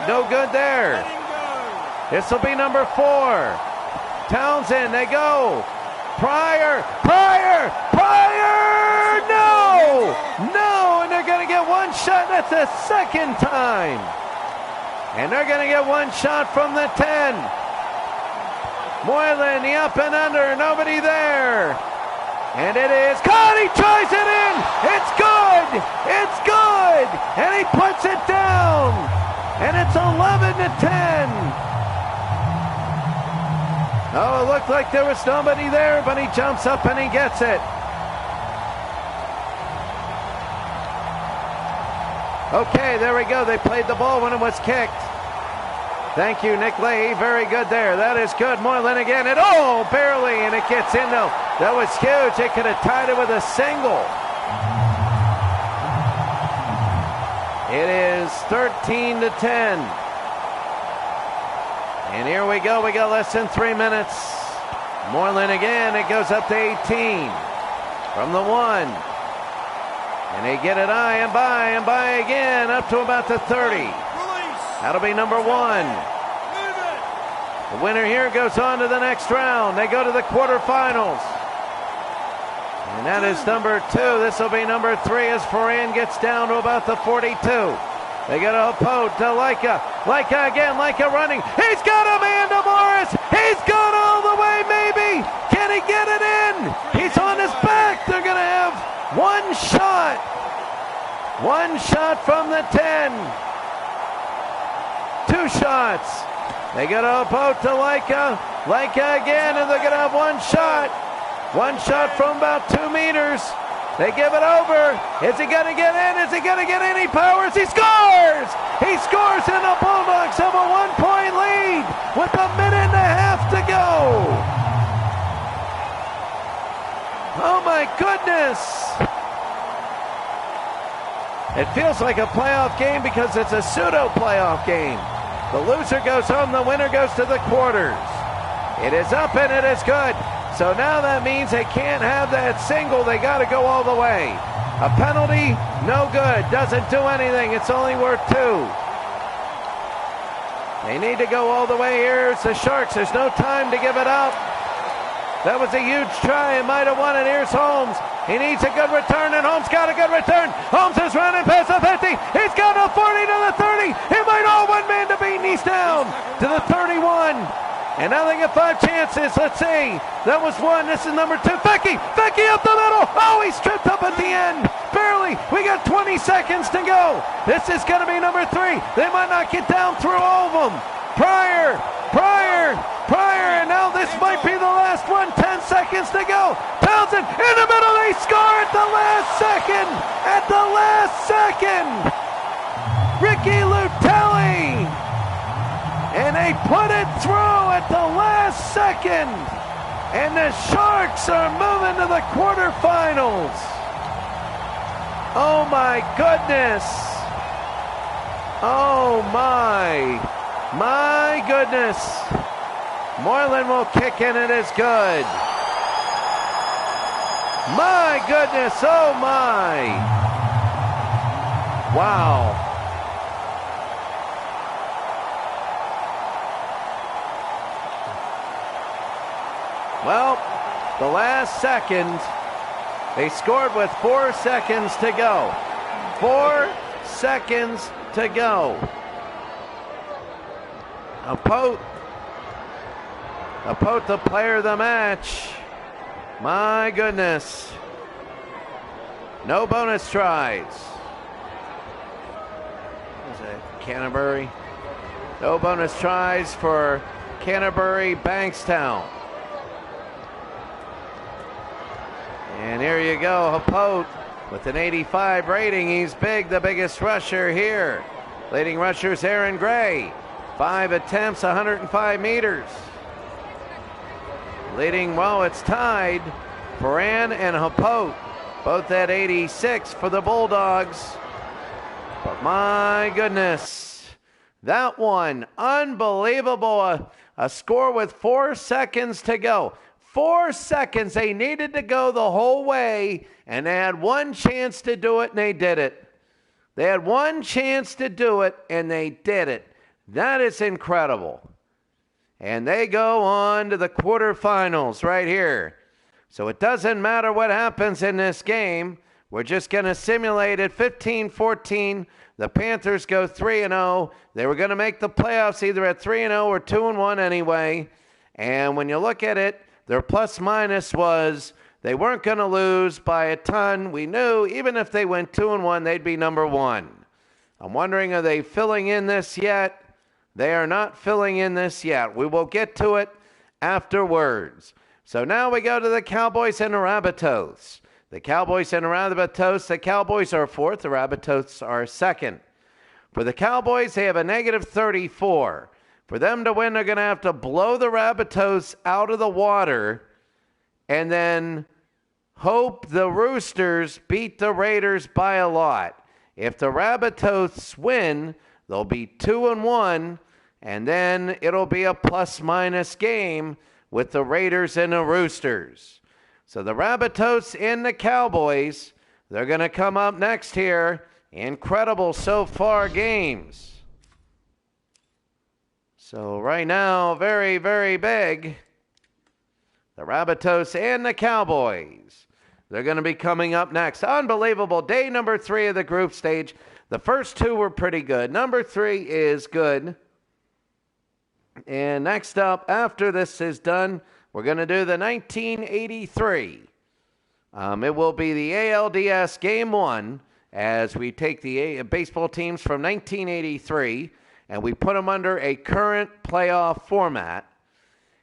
No good there. This will be number 4. Townsend, they go. Pryor, no, and they're going to get 1 shot. That's the second time. And they're going to get 1 shot from the 10. Moylan, the up and under, nobody there. And it is caught, he tries it in. It's good, and he puts it down. And it's 11-10. Oh, it looked like there was nobody there, but he jumps up and he gets it. Okay, there we go. They played the ball when it was kicked. Thank you, Nick Leahy. Very good there. That is good. Moylan again. And oh, barely. And it gets in, though. That was huge. They could have tied it with a single. It is 13-10. And here we go. We got less than 3 minutes. Moylan again. It goes up to 18 from the 1. And they get it high and by again up to about the 30. That'll be number 1. The winner here goes on to the next round. They go to the quarterfinals. And that is number 2. This will be number 3 as Ferran gets down to about the 42. They got a Pote to Leica. Leica again. Leica running. He's got Amanda Morris. He's gone all the way, maybe. Can he get it in? He's on his back. They're going to have 1 shot. One shot from the 10. Two shots. They got a boat to Leica. Leica again, and they're going to have one shot. One shot from about 2 meters. They give it over. Is he going to get in? Is he going to get in? He powers. He scores! He scores, and the Bulldogs have a 1-point lead with a minute and a half to go. Oh, my goodness. It feels like a playoff game because it's a pseudo playoff game. The loser goes home, the winner goes to the quarters. It is up and it is good. So now that means they can't have that single. They got to go all the way. A penalty, no good. Doesn't do anything. It's only worth 2. They need to go all the way here. It's the Sharks. There's no time to give it up. That was a huge try. It might have won it. Here's Holmes. He needs a good return, and Holmes got a good return. Holmes is running past the 50. He's got a 40 to the 30. He might all one man to beat, and he's down to the 31. And now they get 5 chances. Let's see. That was 1. This is number 2. Becky up the middle. Oh, he's tripped up at the end. Barely. We got 20 seconds to go. This is going to be number 3. They might not get down through all of them. Pryor. And now this might be the last one. 10 seconds to go. Townsend in the middle. They score at the last second. At the last second. Ricky Lutelli. And they put it through at the last second. And the Sharks are moving to the quarterfinals. Oh my goodness. Oh my goodness. Moreland will kick and it is good. My goodness, oh my. Wow. Well, the last second, they scored with 4 seconds to go. 4 seconds to go. Apote, the player of the match. My goodness. No bonus tries. What is that? Canterbury. No bonus tries for Canterbury Bankstown. And here you go, Apote with an 85 rating. He's big, the biggest rusher here. Leading rushers Aaron Gray. 5 attempts, 105 meters. Leading, well, it's tied. Moran and Apote, both at 86 for the Bulldogs. But my goodness, that one, unbelievable. A score with 4 seconds to go. 4 seconds. They needed to go the whole way, and they had one chance to do it, and they did it. They had one chance to do it, and they did it. That is incredible. And they go on to the quarterfinals right here. So it doesn't matter what happens in this game. We're just going to simulate it. 15-14. The Panthers go 3-0. They were going to make the playoffs either at 3-0 or 2-1 anyway. And when you look at it, their plus minus was they weren't going to lose by a ton. We knew even if they went 2-1, they'd be number 1. I'm wondering, are they filling in this yet? They are not filling in this yet. We will get to it afterwards. So now we go to the Cowboys and the Rabbitohs. The Cowboys and the Rabbitohs. The Cowboys are 4th. The Rabbitohs are 2nd. For the Cowboys, they have a negative 34. For them to win, they're going to have to blow the Rabbitohs out of the water and then hope the Roosters beat the Raiders by a lot. If the Rabbitohs win, they'll be 2-1, and then it'll be a plus-minus game with the Raiders and the Roosters. So the Rabbitohs and the Cowboys, they're going to come up next here. Incredible so far games. So right now, very, very big. The Rabbitohs and the Cowboys. They're going to be coming up next. Unbelievable. Day number 3 of the group stage. The first 2 were pretty good. Number 3 is good. And next up, after this is done, we're going to do the 1983. It will be the ALDS Game 1. as we take the baseball teams from 1983 and we put them under a current playoff format.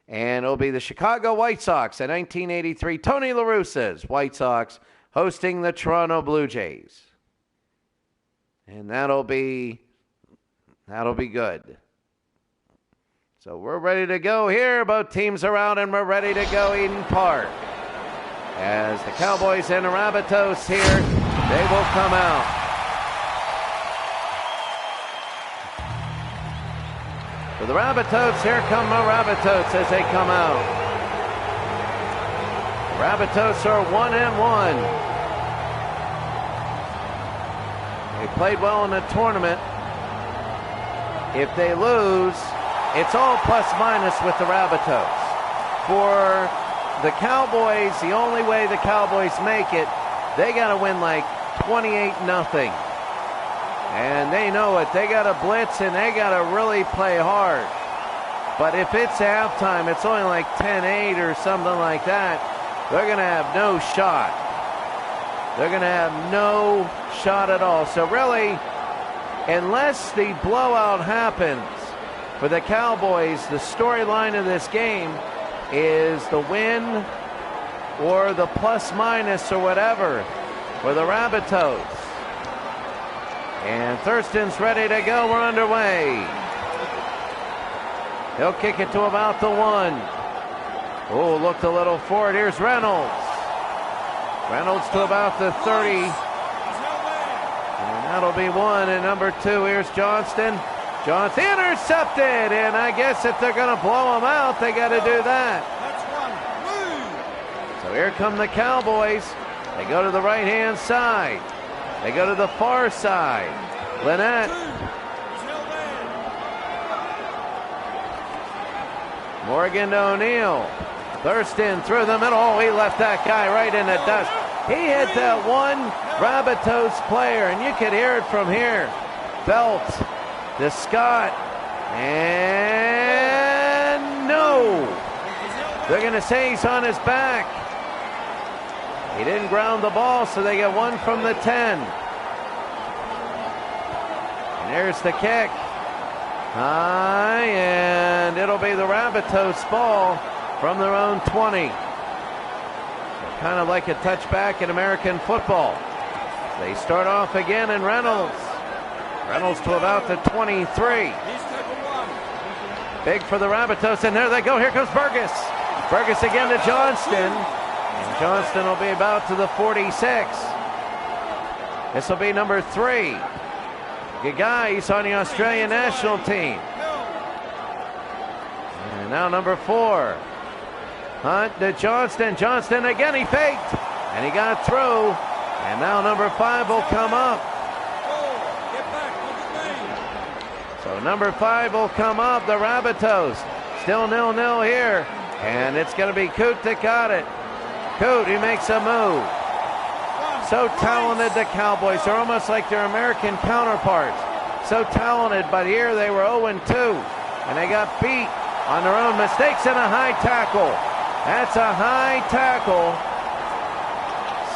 And it'll be the Chicago White Sox in 1983, Tony La Russa's White Sox hosting the Toronto Blue Jays. And that'll be good. So we're ready to go here. Both teams are out and we're ready to go Eden Park. As the Cowboys and the Rabbitohs here, they will come out. For the Rabbitohs, here come the Rabbitohs as they come out. The Rabbitohs are 1-1. They played well in the tournament. If they lose, it's all plus minus with the Rabbitohs. For the Cowboys, the only way the Cowboys make it, they got to win like 28-0. And they know it. They got to blitz and they got to really play hard. But if it's halftime, it's only like 10-8 or something like that, they're going to have no shot. They're going to have no shot at all. So really, unless the blowout happens for the Cowboys, the storyline of this game is the win or the plus minus or whatever for the Rabbitohs. And Thurston's ready to go. We're underway. He'll kick it to about the 1. Oh, looked a little forward. Here's Reynolds. Reynolds to about the 30. And that'll be 1. And number 2, here's Johnston. Johnston intercepted. And I guess if they're going to blow him out, they got to do that. So here come the Cowboys. They go to the right-hand side. They go to the far side. Lynette. Morgan to O'Neill. Thurston through the middle. Oh, he left that guy right in the dust. He hit that one Rabbitohs player, and you could hear it from here. Belt to Scott. And no. They're going to say he's on his back. He didn't ground the ball, so they get 1 from the 10. And there's the kick. High, and it'll be the Rabbitohs ball from their own 20. Kind of like a touchback in American football. They start off again, and Reynolds. Reynolds to about the 23. Big for the Rabbitohs, and there they go. Here comes Burgess. Burgess again to Johnston. Johnston will be about to the 46. This will be number 3. Good guy. He's on the Australian national team. And now number 4. Hunt to Johnston. Johnston again. He faked. And he got through. And now number 5 will come up. So number 5 will come up. The Rabbitohs. Still 0-0 here. And it's going to be Coote that got it. Coote, he makes a move. So talented, the Cowboys. They're almost like their American counterparts. So talented, but here they were 0-2. And they got beat on their own mistakes and a high tackle. That's a high tackle.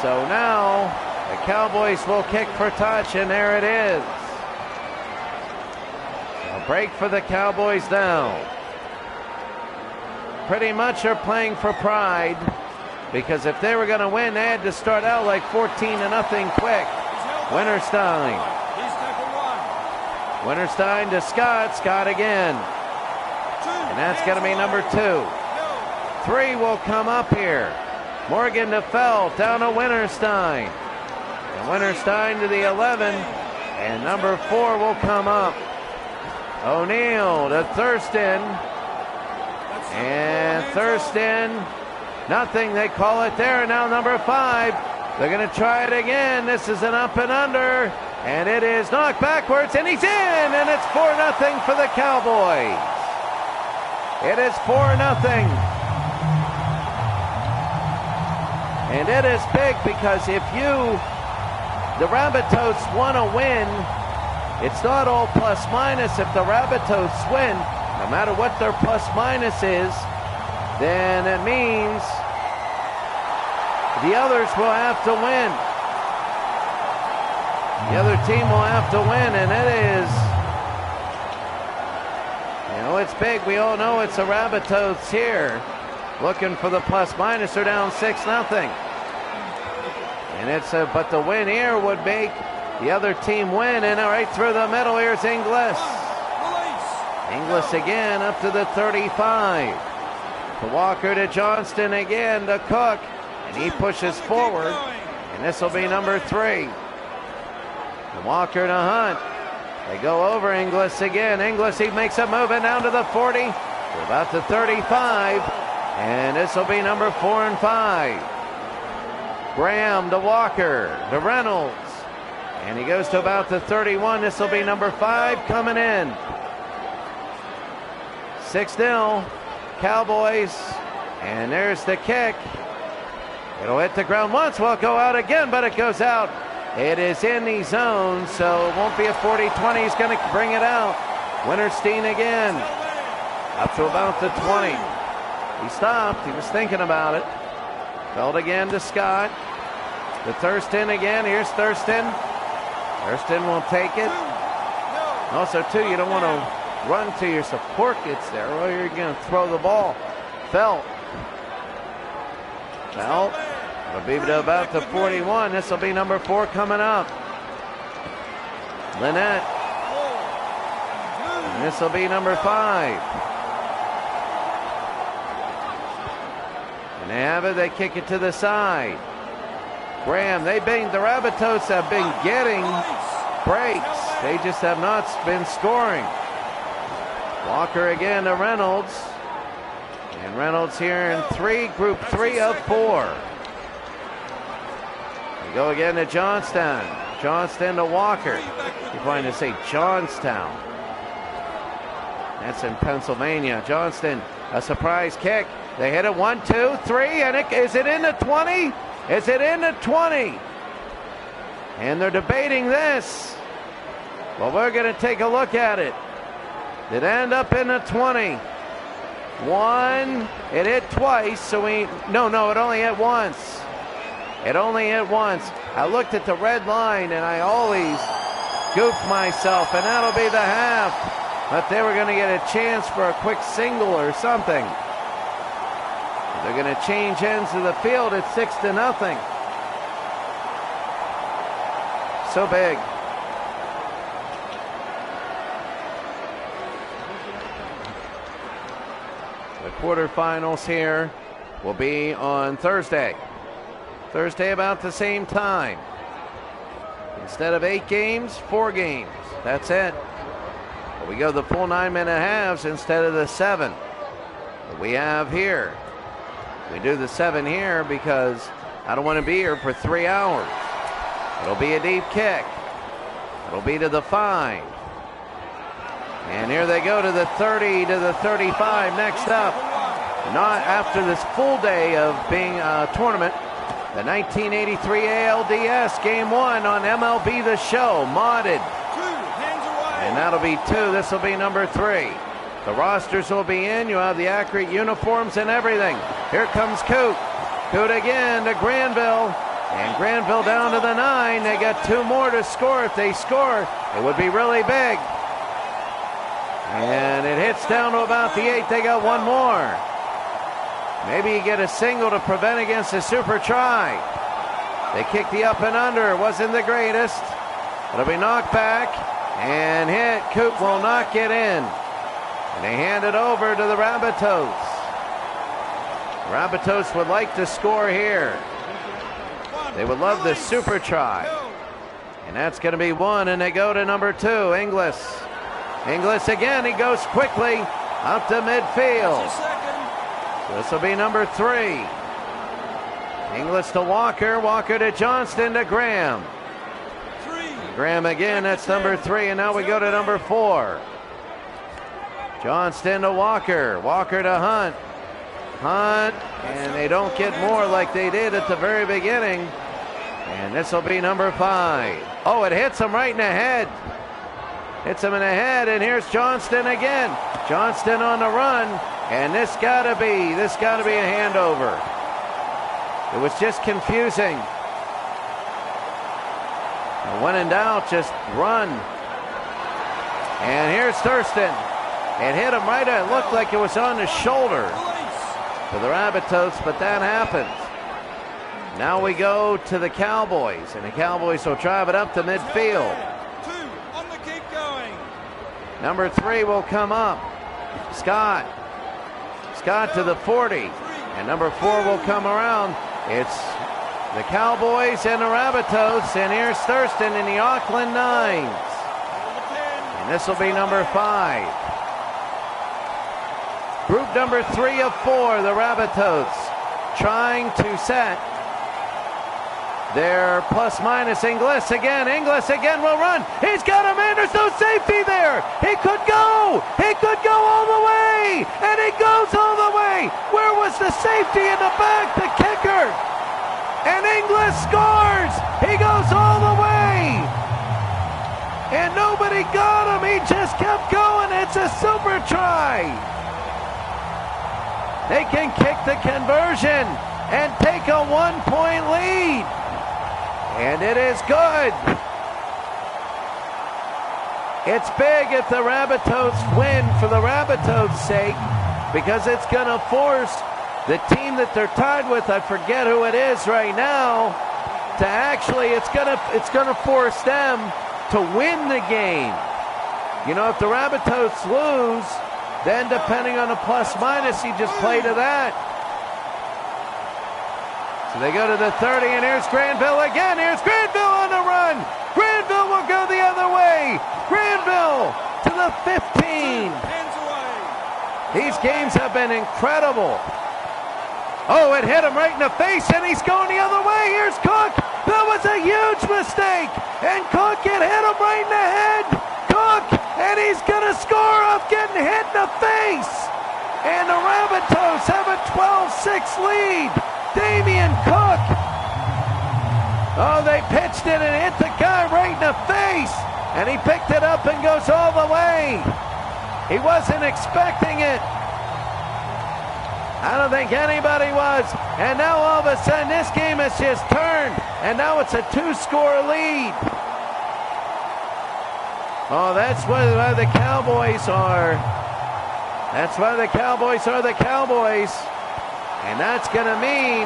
So now the Cowboys will kick for touch, and there it is. A break for the Cowboys now. Pretty much are playing for pride. Because if they were going to win, they had to start out like 14-0 quick. Winterstein. Winterstein to Scott. Scott again. And that's going to be number 2. 3 will come up here. Morgan to Felt. Down to Winterstein. And Winterstein to the 11. And number 4 will come up. O'Neill to Thurston. And Thurston. Nothing, they call it there. And now number 5. They're going to try it again. This is an up and under. And it is knocked backwards, and he's in. And it's 4-0 for the Cowboys. It is 4-0. And it is big because if the Rabbitohs want to win, it's not all plus minus. If the Rabbitohs win, no matter what their plus minus is, then it means the others will have to win. The other team will have to win, and it is, it's big. We all know it's the Rabbitohs here. Looking for the plus minus. They're down 6-0. And but the win here would make the other team win. And right through the middle, here's Inglis. Inglis again up to the 35. To Walker, to Johnston again, to Cook. And he pushes forward. And this will be number 3. To Walker, to Hunt. They go over Inglis again. Inglis, he makes a move and down to the 40. We're about to 35. And this will be number 4 and 5. Graham to Walker, to Reynolds. And he goes to about the 31. This will be number 5 coming in. 6-0, Cowboys. And there's the kick. It'll hit the ground once. Will go out again, but it goes out. It is in the zone, so it won't be a 40-20. He's going to bring it out. Winterstein again. Up to about the 20. He stopped. He was thinking about it. Felt again to Scott. To Thurston again. Here's Thurston. Thurston will take it. Also, too, you don't want to run till your support gets there, or you're going to throw the ball. Felt. It'll be to about the 41. This will be number 4 coming up. Lynette. And this will be number 5. And they have it. They kick it to the side. Graham. The Rabbitohs have been getting breaks. They just have not been scoring. Walker again to Reynolds. And Reynolds here in 3, group 3 of 4. We go again to Johnstown. Johnston to Walker. You're going to say Johnstown. That's in Pennsylvania. Johnston, a surprise kick. They hit it 1, 2, 3, and is it in the 20? Is it in the 20? And they're debating this. Well, we're going to take a look at it. Did it end up in the 20? 1, it hit twice, so no, it only hit once. It only hit once. I looked at the red line, and I always goof myself, and that'll be the half. But they were going to get a chance for a quick single or something. They're going to change ends of the field at 6-0. So big. The quarterfinals here will be on Thursday. Thursday about the same time. Instead of 8 games, 4 games. That's it. But we go the full 9-minute halves instead of the 7 that we have here. We do the 7 here because I don't want to be here for 3 hours. It'll be a deep kick. It'll be to the 5. And here they go to the 30, to the 35. Next up, not after this full day of being a tournament, the 1983 ALDS Game 1 on MLB The Show, modded. And that'll be 2. This will be number 3. The rosters will be in. You have the accurate uniforms and everything. Here comes Coot. Coot again to Granville. And Granville down to the 9. They got 2 more to score. If they score, it would be really big. And it hits down to about the 8. They got 1 more. Maybe you get a single to prevent against a super try. They kick the up and under. It wasn't the greatest. It'll be knocked back and hit. Coop will not get in. And they hand it over to the Rabbitohs. Rabbitohs would like to score here. They would love the super try. And that's going to be 1, and they go to number 2, Inglis. Inglis again, he goes quickly up to midfield. This will be number 3. Inglis to Walker, Walker to Johnston to Graham. Graham again, that's number 3, and now we go to number 4. Johnston to Walker, Walker to Hunt. Hunt, and they don't get more like they did at the very beginning. And this will be number 5. Oh, it hits him right in the head. Hits him in the head, and here's Johnston again. Johnston on the run, and this gotta be a handover. It was just confusing. And when in doubt, just run. And here's Thurston. It hit him right. It looked like it was on his shoulder for the Rabbitohs, but that happens. Now we go to the Cowboys, and the Cowboys will drive it up to midfield. 2 on the keep going. Number 3 will come up. Scott to the 40. And number 4 will come around. It's the Cowboys and the Rabbitohs. And here's Thurston in the Auckland Nines. And this will be number 5. Group number 3 of 4, the Rabbitohs, trying to set their plus-minus. Inglis again will run. He's got him in. There's no safety there. He could go all the way, and he goes all the way. Where was the safety in the back? The kicker. And Inglis scores. He goes all the way, and nobody got him. He just kept going. It's a super try. They can kick the conversion and take a 1-point lead. And it is good. It's big if the Rabbitohs win for the Rabbitohs' sake, because it's going to force the team that they're tied with, I forget who it is right now, to actually, it's going to force them to win the game. You know, if the Rabbitohs lose, then depending on the plus-minus, you just play to that. So they go to the 30, and here's Granville again. Here's Granville on the run. Granville will go the other way. Granville to the 15. These games have been incredible. Oh, it hit him right in the face, and he's going the other way. Here's Cook. That was a huge mistake. And Cook, it hit him right in the head. Cook, and he's going to score off getting hit in the face. And the Rabbitohs have a 12-6 lead. Damian Cook. Oh, they pitched it and hit the guy right in the face. And he picked it up and goes all the way. He wasn't expecting it. I don't think anybody was. And now all of a sudden this game has just turned. And now it's a 2-score lead. Oh, that's why the Cowboys are. That's why the Cowboys are the Cowboys. And that's going to mean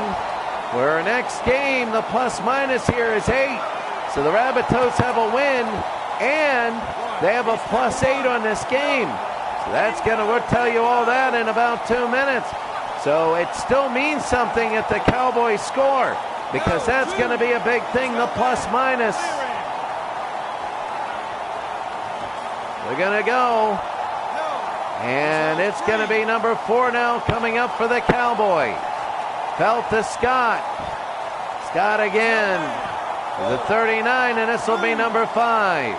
for our next game, the plus-minus here is 8. So the Rabbitohs have a win, and they have a +8 on this game. So that's going to, we'll tell you all that in about 2 minutes. So it still means something if the Cowboys score, because that's going to be a big thing, the plus-minus. They're going to go. And it's going to be number 4 now coming up for the Cowboys. Felt to Scott. Scott again. The 39, and this will be number 5.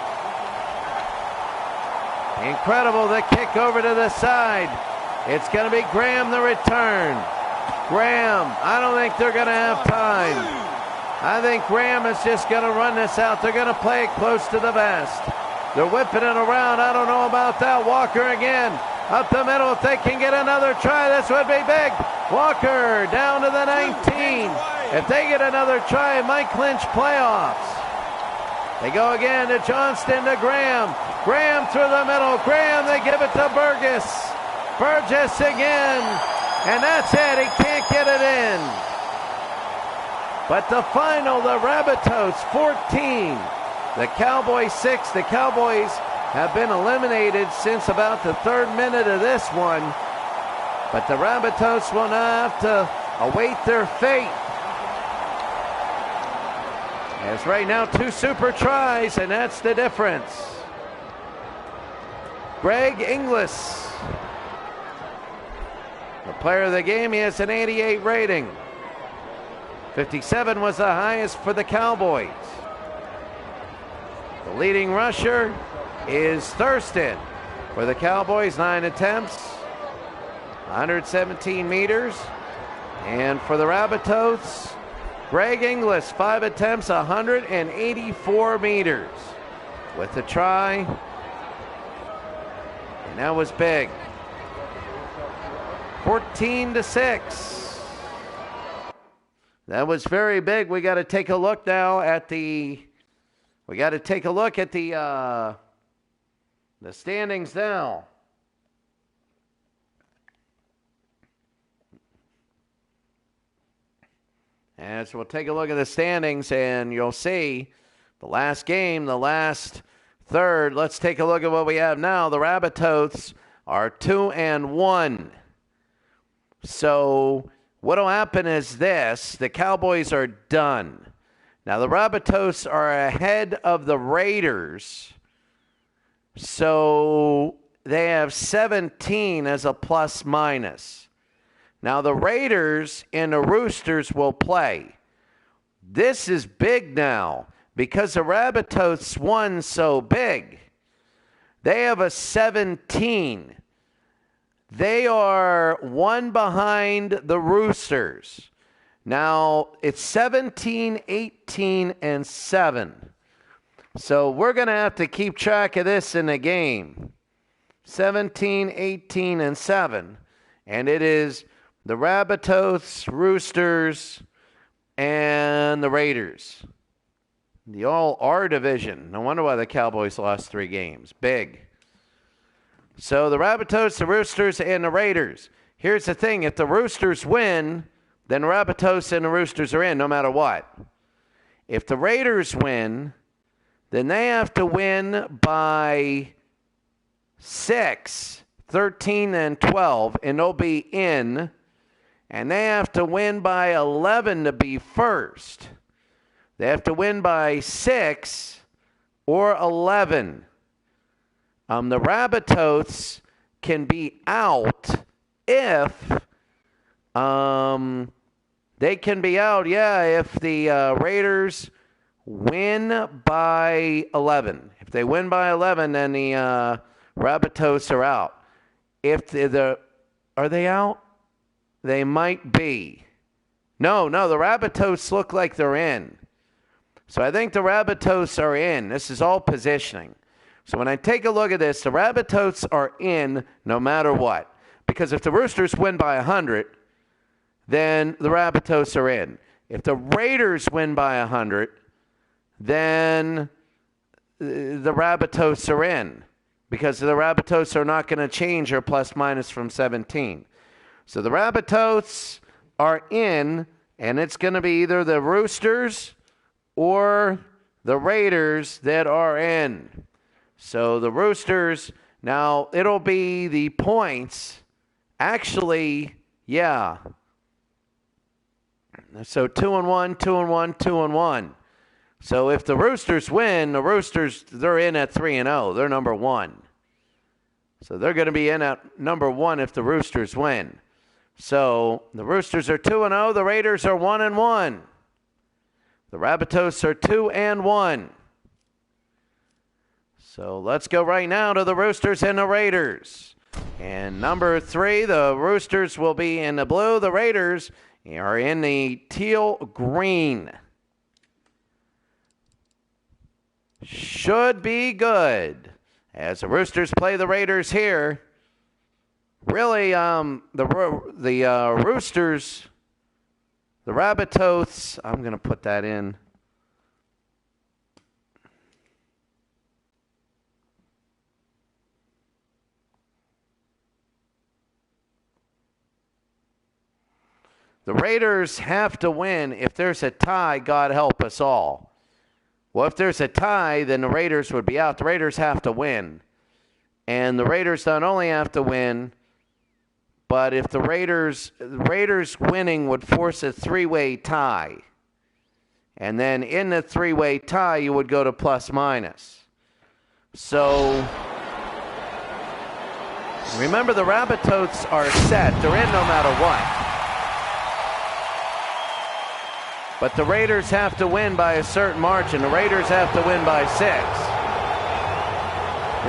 Incredible, the kick over to the side. It's going to be Graham the return. Graham, I don't think they're going to have time. I think Graham is just going to run this out. They're going to play it close to the vest. They're whipping it around. I don't know about that. Walker again. Up the middle. If they can get another try, this would be big. Walker down to the 19. If they get another try, it might clinch playoffs. They go again to Johnston to Graham. Graham through the middle. Graham, they give it to Burgess. Burgess again. And that's it. He can't get it in. But the final, the Rabbitohs 14. The Cowboys 6. The Cowboys have been eliminated since about the 3rd minute of this one. But the Rabbitohs will now have to await their fate. As right now 2 super tries, and that's the difference. Greg Inglis, the player of the game, he has an 88 rating. 57 was the highest for the Cowboys. The leading rusher is Thurston for the Cowboys, 9 attempts, 117 meters. And for the Rabbitohs, Greg Inglis, 5 attempts, 184 meters with a try. And that was big. 14-6. That was very big. We got to take a look now at the We got to take a look at the standings now. And so we'll take a look at the standings, and you'll see the last game, the last third. Let's take a look at what we have now. The Rabbitohs are 2-1. So what'll happen is this. The Cowboys are done. Now, the Rabbitohs are ahead of the Raiders. So they have 17 as a plus-minus. Now, the Raiders and the Roosters will play. This is big now because the Rabbitohs won so big. They have a 17. They are one behind the Roosters. Now, it's 17, 18, and 7. So we're going to have to keep track of this in the game. 17, 18, and 7. And it is the Rabbitohs, Roosters, and the Raiders. The All-R division. No wonder why the Cowboys lost 3 games. Big. So the Rabbitohs, the Roosters, and the Raiders. Here's the thing. If the Roosters win, then the Rabbitohs and the Roosters are in no matter what. If the Raiders win, then they have to win by 6, 13, and 12, and they'll be in. And they have to win by 11 to be first. They have to win by 6 or 11. The Rabbitohs can be out if they can be out, if the Raiders win by 11. If they win by 11, then the Rabbitohs are out. If are they out? They might be. No, the Rabbitohs look like they're in. So I think the Rabbitohs are in. This is all positioning. So when I take a look at this, the Rabbitohs are in no matter what. Because if the Roosters win by 100, then the Rabbitohs are in. If the Raiders win by 100, then the Rabbitohs are in. Because the Rabbitohs are not going to change their plus-minus from 17. So the Rabbitohs are in, and it's going to be either the Roosters or the Raiders that are in. So the Roosters, now it'll be the points. Actually, yeah. So 2-1, 2-1, 2-1. So if the Roosters win, the Roosters, they're in at 3-0. They're number 1. So they're going to be in at number 1 if the Roosters win. So the Roosters are 2-0. The Raiders are 1-1. The Rabbitohs are 2-1. So let's go right now to the Roosters and the Raiders. And number 3, the Roosters will be in the blue. The Raiders are in the teal green. Should be good as the Roosters play the Raiders here. Really, the Roosters, the Rabbitohs, I'm going to put that in. The Raiders have to win. If there's a tie, God help us all. Well, if there's a tie, then the Raiders would be out. The Raiders have to win. And the Raiders not only have to win, but if the Raiders winning would force a 3-way tie. And then in the 3-way tie, you would go to plus-minus. So remember, the Rabbitohs are set. They're in no matter what. But the Raiders have to win by a certain margin. The Raiders have to win by 6. They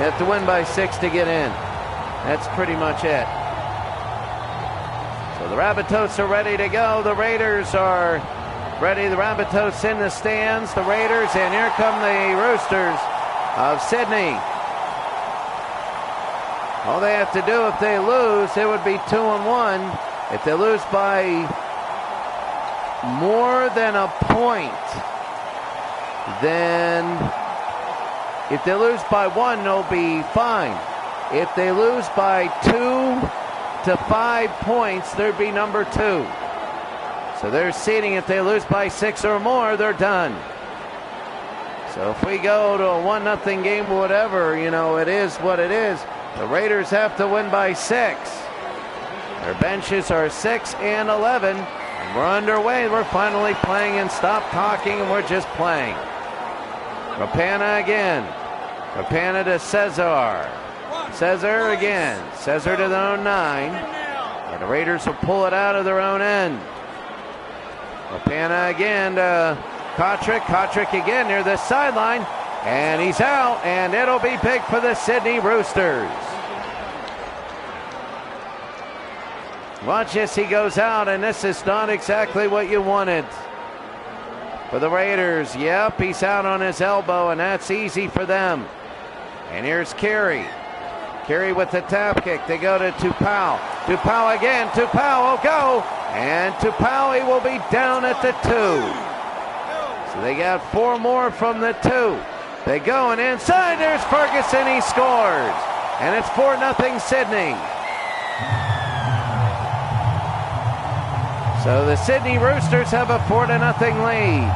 have to win by 6 to get in. That's pretty much it. So the Rabbitohs are ready to go. The Raiders are ready. The Rabbitohs in the stands. The Raiders, and here come the Roosters of Sydney. All they have to do if they lose, it would be 2-1. If they lose by more than a point, then If they lose by 1, they'll be fine. If they lose by 2 to 5 points, there'd be number 2. So they're seeding. If they lose by 6 or more, they're done. So if we go to a 1-0 game or whatever, it is what it is. The Raiders have to win by 6. Their benches are 6 and 11. And we're underway. We're finally playing, and stop talking, and we're just playing. Rapana again. Rapana to Cesar. Cesar again. Cesar to their own 9. And the Raiders will pull it out of their own end. Rapana again to Kotrick. Kotrick again near the sideline. And he's out, and it'll be big for the Sydney Roosters. Watch this, he goes out, and this is not exactly what you wanted. For the Raiders, yep, he's out on his elbow, and that's easy for them. And here's Carey. Carey with the tap kick. They go to Tupau. Tupau again. Tupau will go. And Tupau, he will be down at the 2. So they got 4 more from the 2. They go, and inside there's Ferguson. He scores. And it's 4-0 Sydney. So the Sydney Roosters have a 4-0 lead.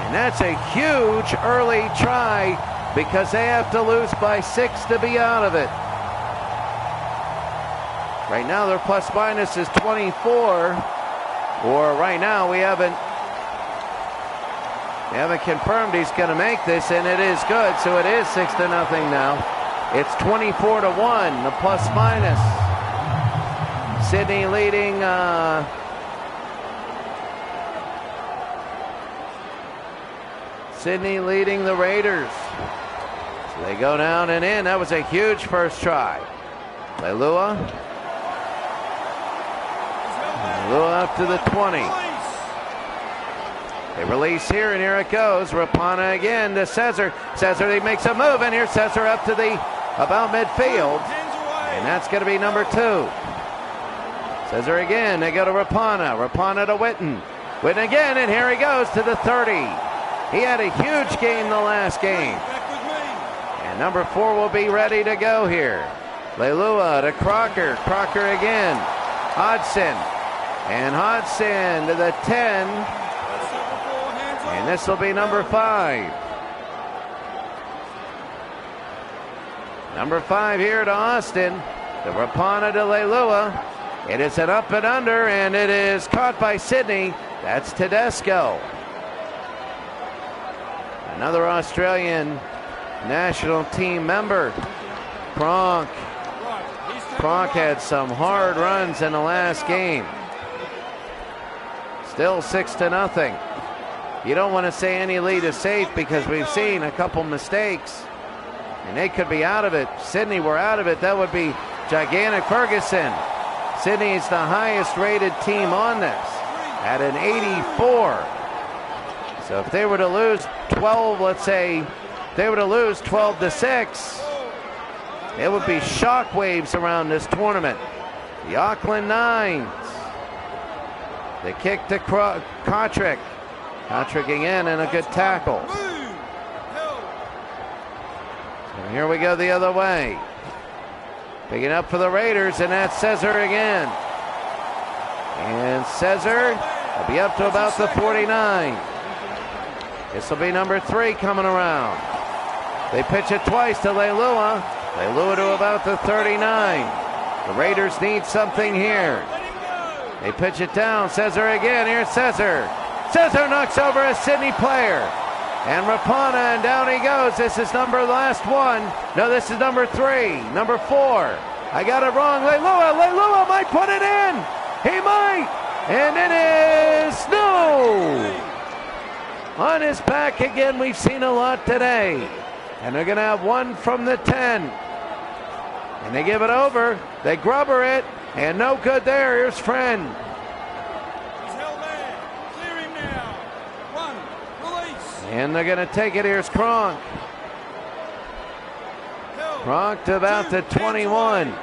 And that's a huge early try because they have to lose by 6 to be out of it. Right now their plus minus is 24. Or right now we haven't confirmed he's going to make this, and it is good. So it is 6-0 now. It's 24-1, the plus minus. Sydney leading the Raiders. So they go down and in. That was a huge first try. Leilua. Leilua up to the 20. They release here, and here it goes. Rapana again to Cesar. Cesar, he makes a move, and here's Cesar up to the about midfield. And that's going to be number 2. Cesar again, they go to Rapana. Rapana to Witten. Witten again, and here he goes to the 30. He had a huge game the last game. And number 4 will be ready to go here. Leilua to Crocker. Crocker again. Hodgson. And Hodgson to the 10. And this will be number 5. Number 5 here to Austin. The Rapana to Leilua. It is an up and under, and it is caught by Sydney. That's Tedesco. Another Australian national team member. Cronk. Cronk had some hard runs in the last game. Still 6-0. You don't want to say any lead is safe because we've seen a couple mistakes, and they could be out of it. Sydney were out of it. That would be gigantic. Ferguson. Sydney is the highest rated team on this at an 84. So if they were to lose 12, let's say, they were to lose 12-6, it would be shockwaves around this tournament. The Auckland Nines. They kick to Kotrick. Kotrick again, and a good tackle. So here we go the other way. Picking up for the Raiders, and that's Cesar again. And Cesar will be up to about the 49. This will be number 3 coming around. They pitch it twice to Leilua. Leilua to about the 39. The Raiders need something here. They pitch it down. Cesar again. Here's Cesar. Cesar knocks over a Sydney player. And Rapana, and down he goes. This is last one. No, this is number 3. Number 4. I got it wrong. Leilua might put it in. He might. And it is no. On his back again. We've seen a lot today. And they're going to have 1 from the 10. And they give it over. They grubber it. And no good there. Here's Friend. He's held there. Clear him now. 1. Release. And they're going to take it. Here's Cronk. Cronk to about the 21.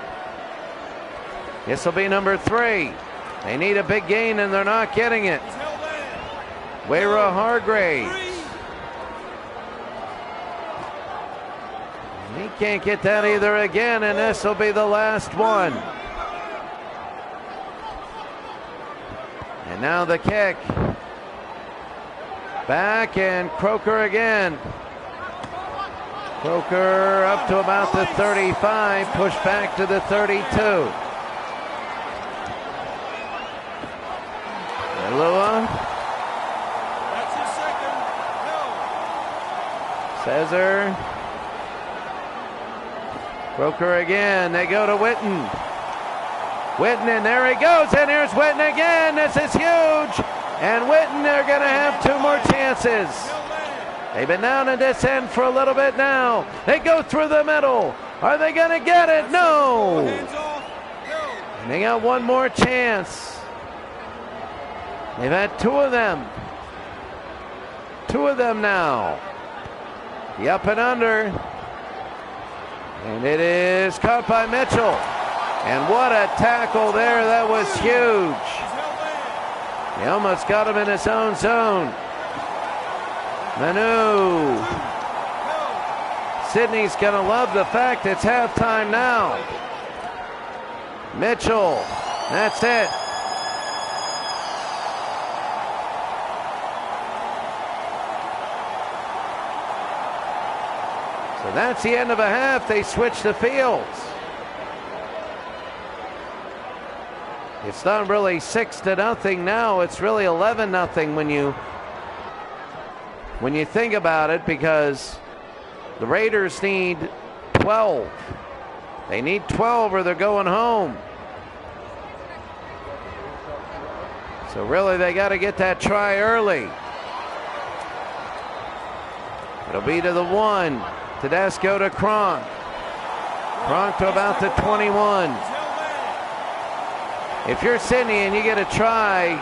This will be number 3. They need a big gain, and they're not getting it. Wayra Hargraves. He can't get that either again, and this will be the last one. And now the kick. Back and Croker again. Croker up to about the 35, pushed back to the 32. Lua. That's his second. Cesar. Croker again. They go to Witten. Witten, and there he goes. And here's Witten again. This is huge. And Witten, they're going to have two more chances. They've been down in this end for a little bit now. They go through the middle. Are they going to get it? No. And they got one more chance. They've had two of them. Two of them now. The up and under. And it is caught by Mitchell. And what a tackle there. That was huge. He almost got him in his own zone. Manu. Sydney's going to love the fact it's halftime now. Mitchell. That's it. So that's the end of a half. They switch the fields. It's not really 6-0 now. It's really 11-0 when you think about it, because the Raiders need 12. They need 12 or they're going home. So really they got to get that try early. It'll be to the 1. Tedesco to Kronk. Kronk to about the 21. If you're Sydney and you get a try,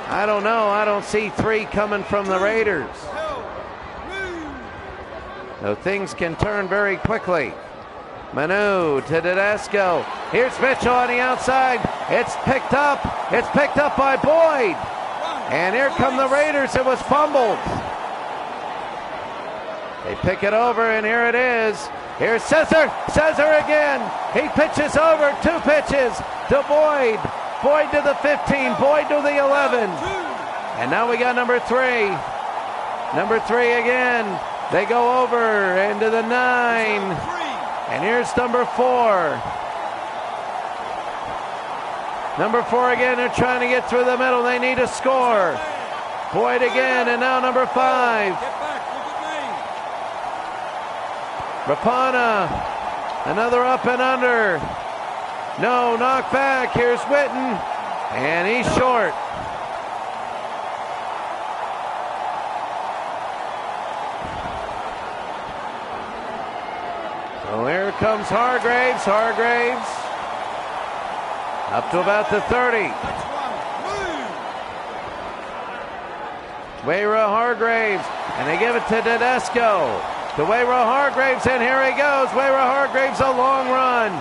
I don't know. I don't see 3 coming from the Raiders. So things can turn very quickly. Manu to Tedesco. Here's Mitchell on the outside. It's picked up. It's picked up by Boyd. And here come the Raiders. It was fumbled. They pick it over, and here it is. Here's Cesar. Cesar again. He pitches over. 2 pitches to Boyd. Boyd to the 15. Boyd to the 11. And now we got number 3. Number 3 again. They go over into the 9. And here's number 4. Number 4 again. They're trying to get through the middle. They need to score. Boyd again, and now number 5. Rapana, another up and under. No, knock back. Here's Witten, and he's short. So here comes Hargraves. Hargraves up to about the 30. Wayra Hargraves, and they give it to Tedesco. To Wayra Hargraves, and here he goes. Wayra Hargraves, a long run.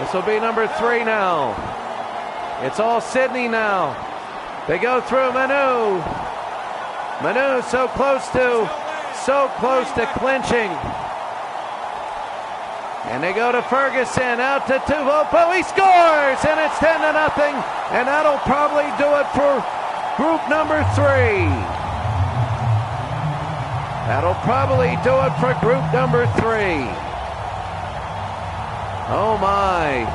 This will be number 3 now. It's all Sydney now. They go through Manu. Manu so close to clinching. And they go to Ferguson, out to Tuvopo. He scores, and it's 10-0. And that'll probably do it for group number 3. That'll probably do it for group number 3. Oh my.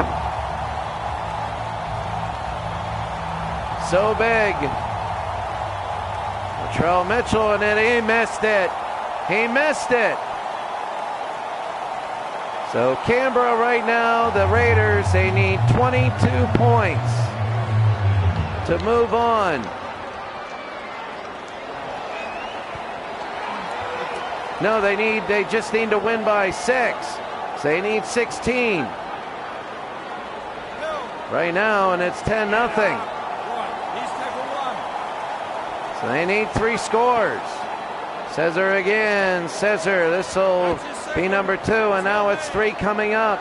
So big. Latrell Mitchell, and then he missed it. He missed it. So Canberra right now, the Raiders, they need 22 points to move on. No, they just need to win by 6. So they need 16 right now, and it's 10-0. So they need 3 scores. Cesar again. Cesar, this will be number 2, and now it's 3 coming up.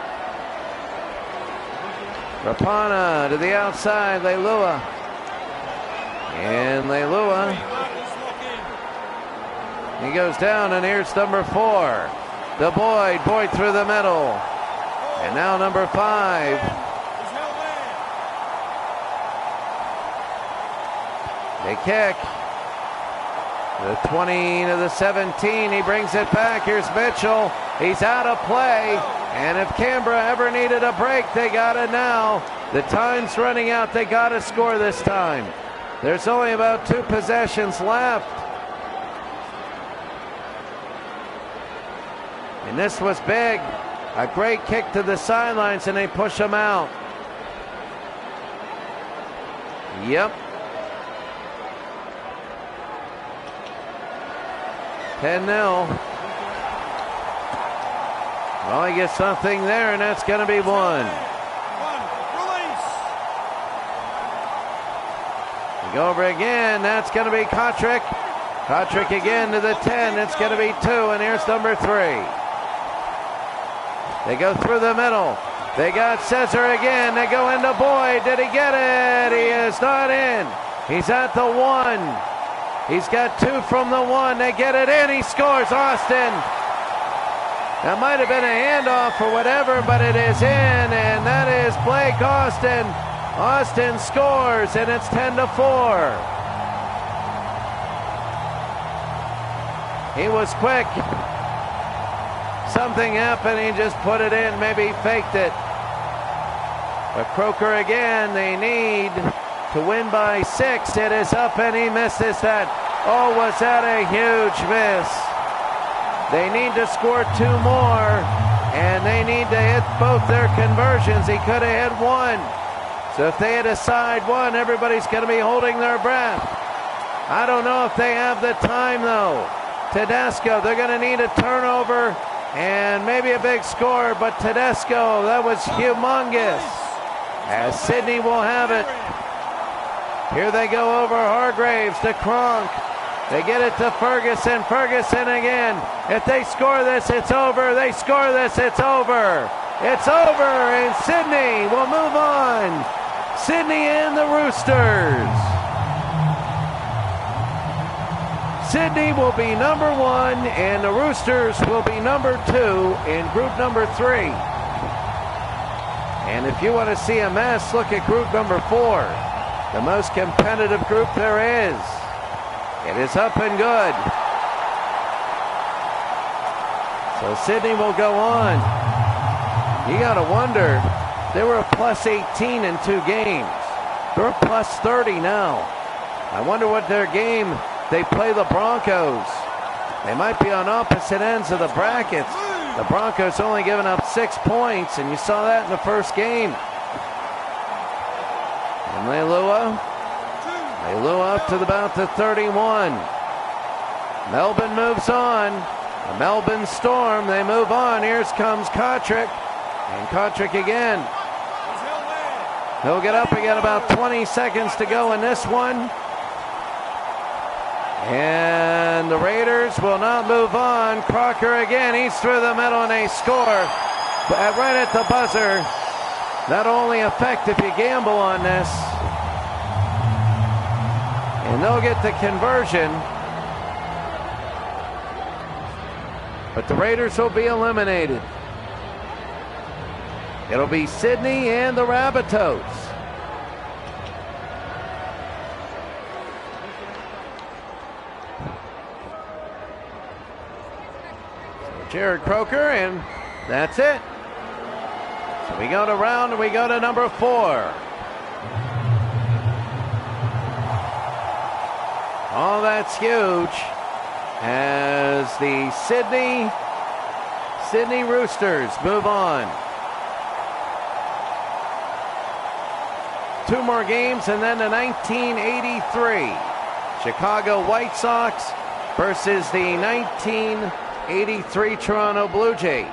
Rapana to the outside. Leilua. And Leilua. He goes down, and here's number 4. to Boyd. Boyd through the middle. And now number 5. They kick. The 20 to the 17. He brings it back. Here's Mitchell. He's out of play. And if Canberra ever needed a break, they got it now. The time's running out. They got to score this time. There's only about 2 possessions left. And this was big. A great kick to the sidelines, and they push him out. Yep. 10-0. Well, he gets something there, and that's going to be 1. We go over again. That's going to be Kotrick. Kotrick again to the 10. It's going to be 2, and here's number 3. They go through the middle. They got Caesar again. They go into Boyd. Did he get it? He is not in. He's at the 1. He's got 2 from the 1. They get it in. He scores. Austin. That might have been a handoff or whatever, but it is in, and that is Blake Austin. Austin scores, and it's 10-4. He was quick. Something happened, he just put it in, maybe faked it. But Croker again, they need to win by 6. It is up and he misses that. Oh, was that a huge miss. They need to score 2 more, and they need to hit both their conversions. He could have hit 1. So if they hit a side 1, everybody's going to be holding their breath. I don't know if they have the time, though. Tedesco, they're going to need a turnover and maybe a big score, but Tedesco, that was humongous. As Sydney will have it. Here they go over Hargraves to Cronk. They get it to Ferguson. Ferguson again. If they score this, it's over. They score this, it's over. It's over, and Sydney will move on. Sydney and the Roosters. Sydney will be number 1, and the Roosters will be number 2 in group number 3. And if you want to see a mess, look at group number 4, the most competitive group there is. It is up and good. So Sydney will go on. You got to wonder, they were a plus 18 in 2 games. They're a plus 30 now. I wonder what their game. They play the Broncos. They might be on opposite ends of the brackets. The Broncos only giving up 6 points, and you saw that in the first game. And Leilua up to about the 31. Melbourne moves on. The Melbourne Storm, they move on. Here comes Kotrick. And Kotrick again. He'll get up again, about 20 seconds to go in this one. And the Raiders will not move on. Crocker again, he's through the middle and they score. But right at the buzzer. That'll only affect if you gamble on this. And they'll get the conversion. But the Raiders will be eliminated. It'll be Sydney and the Rabbitohs. Jared Croker, and that's it. So we go to round, and we go to number 4. Oh, that's huge. As the Sydney Roosters move on. 2 more games, and then the 1983 Chicago White Sox versus the 1983 Toronto Blue Jays.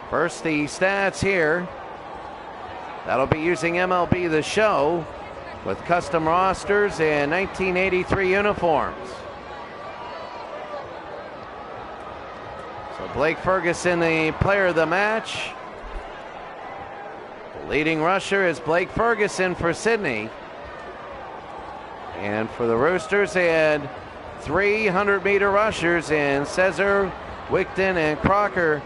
First, the stats here. That'll be using MLB The Show with custom rosters and 1983 uniforms. So Blake Ferguson, the player of the match. The leading rusher is Blake Ferguson for Sydney. And for the Roosters, they had 300-meter rushers in Cesar Wickton and Crocker,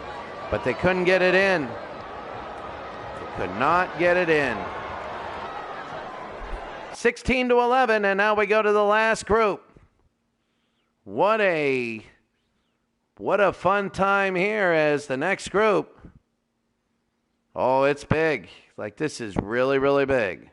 but they couldn't get it in. They could not get it in. 16-11, and now we go to the last group. What a fun time here as the next group. Oh, it's big. Like, this is really, really big.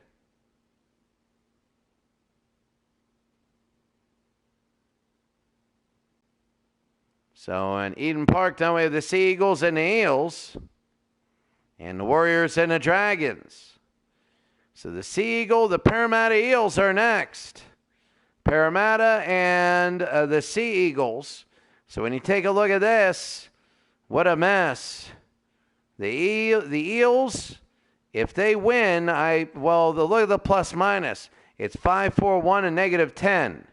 So in Eden Park, now we have the Sea Eagles and the Eels, and the Warriors and the Dragons. So the Sea Eagle, the Parramatta Eels are next. Parramatta and the Sea Eagles. So when you take a look at this, what a mess. The Eels, if they win, look at the plus minus. It's 5-4-1 and -10.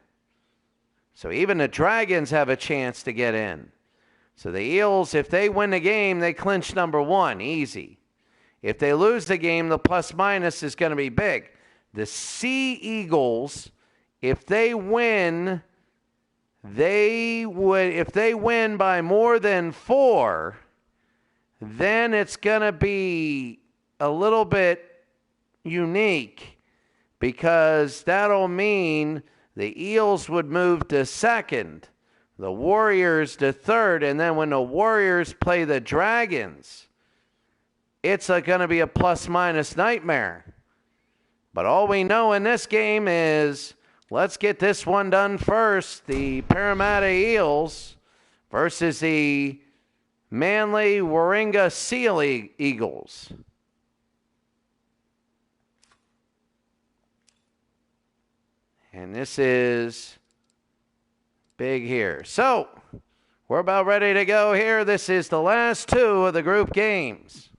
So even the Dragons have a chance to get in. So the Eels, if they win the game, they clinch number 1, easy. If they lose the game, the plus minus is going to be big. The Sea Eagles, if they win, if they win by more than 4, then it's going to be a little bit unique, because that'll mean the Eels would move to 2nd, the Warriors to 3rd, and then when the Warriors play the Dragons, it's going to be a plus-minus nightmare. But all we know in this game is, let's get this one done first. The Parramatta Eels versus the Manly Warringah Seal Eagles. And this is big here. So, we're about ready to go here. This is the last 2 of the group games.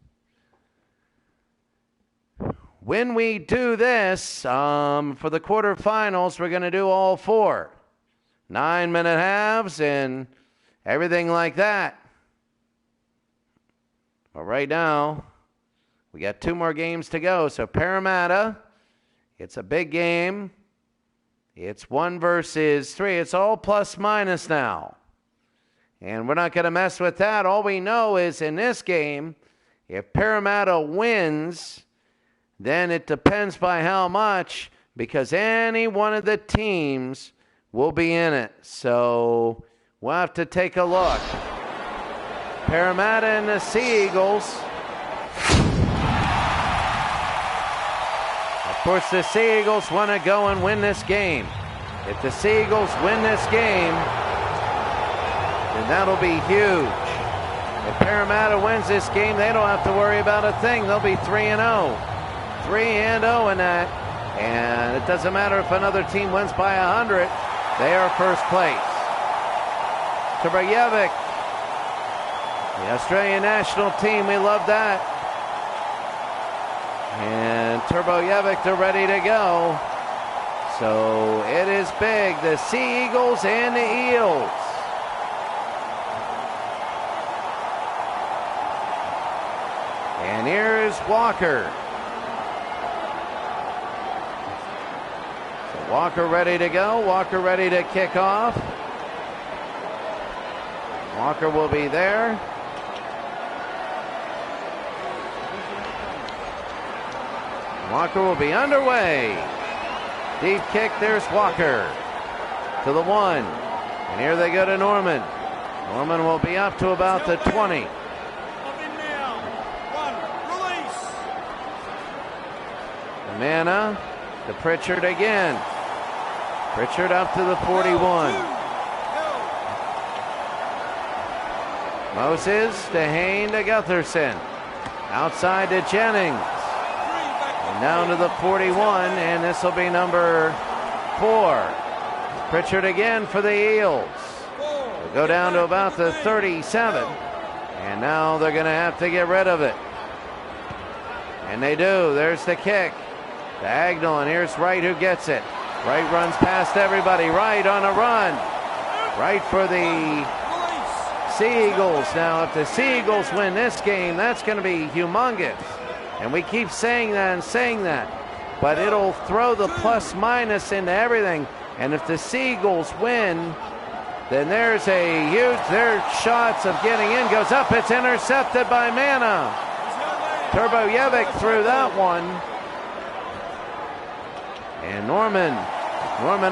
When we do this, for the quarterfinals, we're going to do all 4. 9-minute halves and everything like that. But right now, we got 2 more games to go. So Parramatta, it's a big game. It's 1 versus 3. It's all plus minus now. And we're not going to mess with that. All we know is in this game, if Parramatta wins, then it depends by how much, because any one of the teams will be in it. So we'll have to take a look. Parramatta and the Sea Eagles. Of course, the Sea Eagles want to go and win this game. If the Sea Eagles win this game, then that'll be huge. If Parramatta wins this game, they don't have to worry about a thing. They'll be 3-0. 3-0 in that. And it doesn't matter if another team wins by 100. They are first place. Turbojevic, the Australian national team, we love that. And Turbojevic, they're ready to go. So it is big. The Sea Eagles and the Eels. And here's Walker. So Walker ready to go. Walker ready to kick off. Walker will be there. Walker will be underway. Deep kick, there's Walker to the 1. And here they go to Norman. Norman will be up to about the 20. Manna to Pritchard again. Pritchard up to the 41. Moses to Hayne to Gutherson. Outside to Jennings. And down to the 41, and this will be number 4. Pritchard again for the Eels. They'll go down to about the 37. And now they're going to have to get rid of it. And they do. There's the kick. Diagonal, and here's Wright who gets it. Wright runs past everybody. Wright on a run. Right for the Sea Eagles. Now, if the Sea Eagles win this game, that's going to be humongous. And we keep saying that and saying that. But it'll throw the plus minus into everything. And if the Sea Eagles win, Then there's a huge, there's shots of getting in, goes up, it's intercepted by Mana. Turbojevic threw that one. And Norman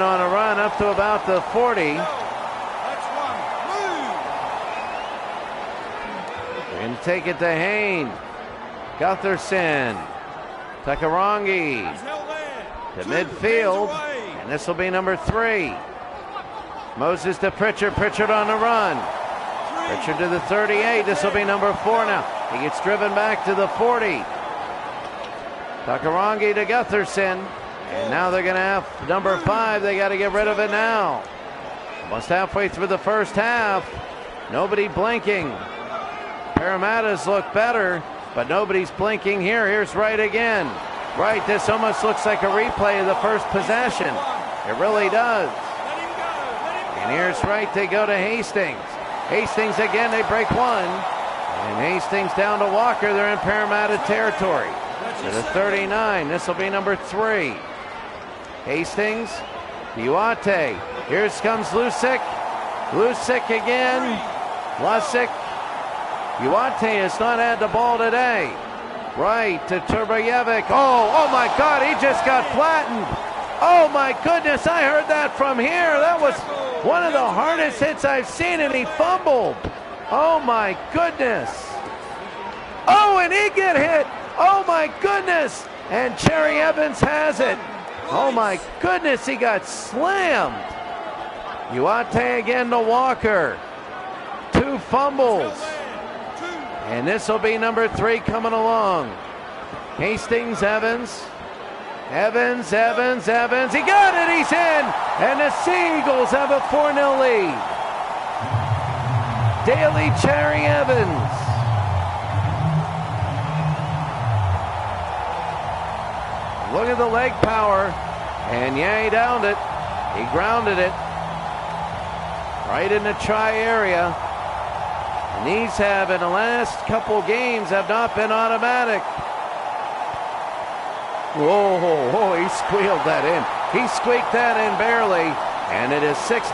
on a run up to about the 40. And take it to Hain. Gutherson. Takarangi to midfield. And this will be number 3. Moses to Pritchard. Pritchard on the run. Pritchard to the 38. This will be number 4 now. He gets driven back to the 40. Takarangi to Gutherson. And now they're going to have number 5. They got to get rid of it now. Almost halfway through the first half. Nobody blinking. Parramatta's look better, but nobody's blinking here. Here's Wright again. Wright, this almost looks like a replay of the first possession. It really does. And here's Wright. They go to Hastings. Hastings again, they break one. And Hastings down to Walker. They're in Parramatta territory. To the 39. This will be number 3. Hastings. Uate. Here comes Lusick. Lusick again. Lusick. Uate has not had the ball today. Right to Turbojevic. Oh my God, he just got flattened. Oh my goodness, I heard that from here. That was one of the hardest hits I've seen, and he fumbled. Oh my goodness. Oh, and he get hit. Oh my goodness. And Cherry Evans has it. Oh my goodness, he got slammed. Uate again to Walker. 2 fumbles. And this will be number 3 coming along. Hastings, Evans. Evans. He got it, he's in. And the Seagulls have a 4-0 lead. Daly Cherry Evans. Look at the leg power. And yeah, he downed it. He grounded it. Right in the try area. And these have, in the last couple games, have not been automatic. Whoa, he squealed that in. He squeaked that in barely, and it is 6-0.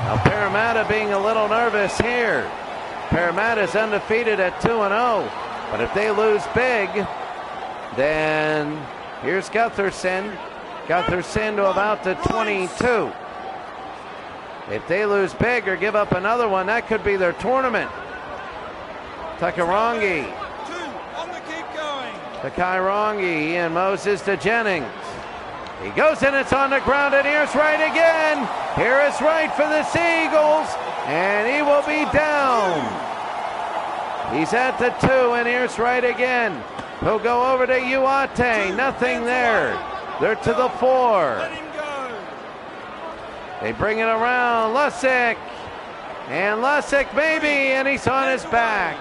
Now Parramatta being a little nervous here. Parramatta's undefeated at 2-0, but if they lose big, then here's Gutherson. Gutherson to about the 22. If they lose big or give up another one, that could be their tournament. Takarangi. To Kairongi, and Moses to Jennings. He goes in, it's on the ground, and here's Wright again. Here is Wright for the Seagulls, and he will be down. He's at the 2, and here's Wright again. He'll go over to Uate, nothing there. They're to the 4. They bring it around, Lusick. And Lusick, maybe, and he's on his back.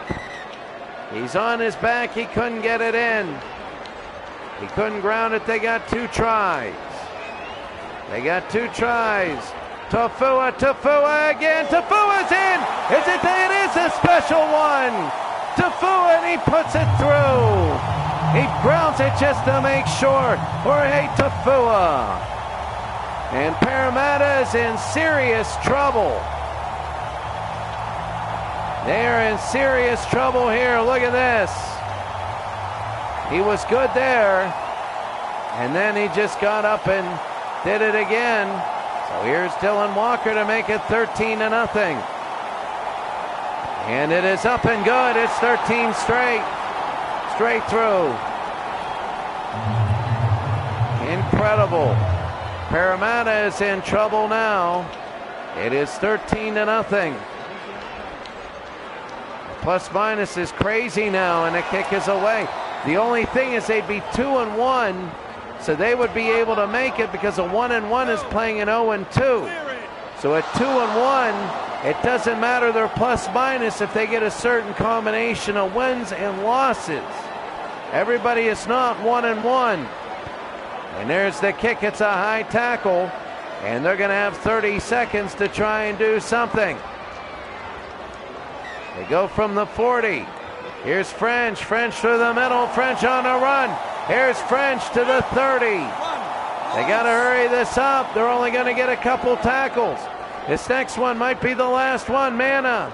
He's on his back, he couldn't get it in. He couldn't ground it, they got 2 tries. They got 2 tries. Tafua again, Tafua's in! It is a special one! Tafua, and he puts it through! He grounds it just to make sure. Jorge Tafua. And Parramatta is in serious trouble. They're in serious trouble here. Look at this. He was good there. And then he just got up and did it again. So here's Dylan Walker to make it 13-0. And it is up and good. It's 13 straight. Straight through. Incredible. Parramatta is in trouble now. It is 13-0. Plus minus is crazy now, and the kick is away. The only thing is they'd be 2-1, so they would be able to make it because a 1-1 is playing an 0-2. So at 2-1, it doesn't matter their plus minus if they get a certain combination of wins and losses. Everybody is not 1-1. And there's the kick. It's a high tackle, and they're going to have 30 seconds to try and do something. They go from the 40. Here's French. French through the middle. French on the run. Here's French to the 30. They got to hurry this up. They're only going to get a couple tackles. This next one might be the last one. Mana,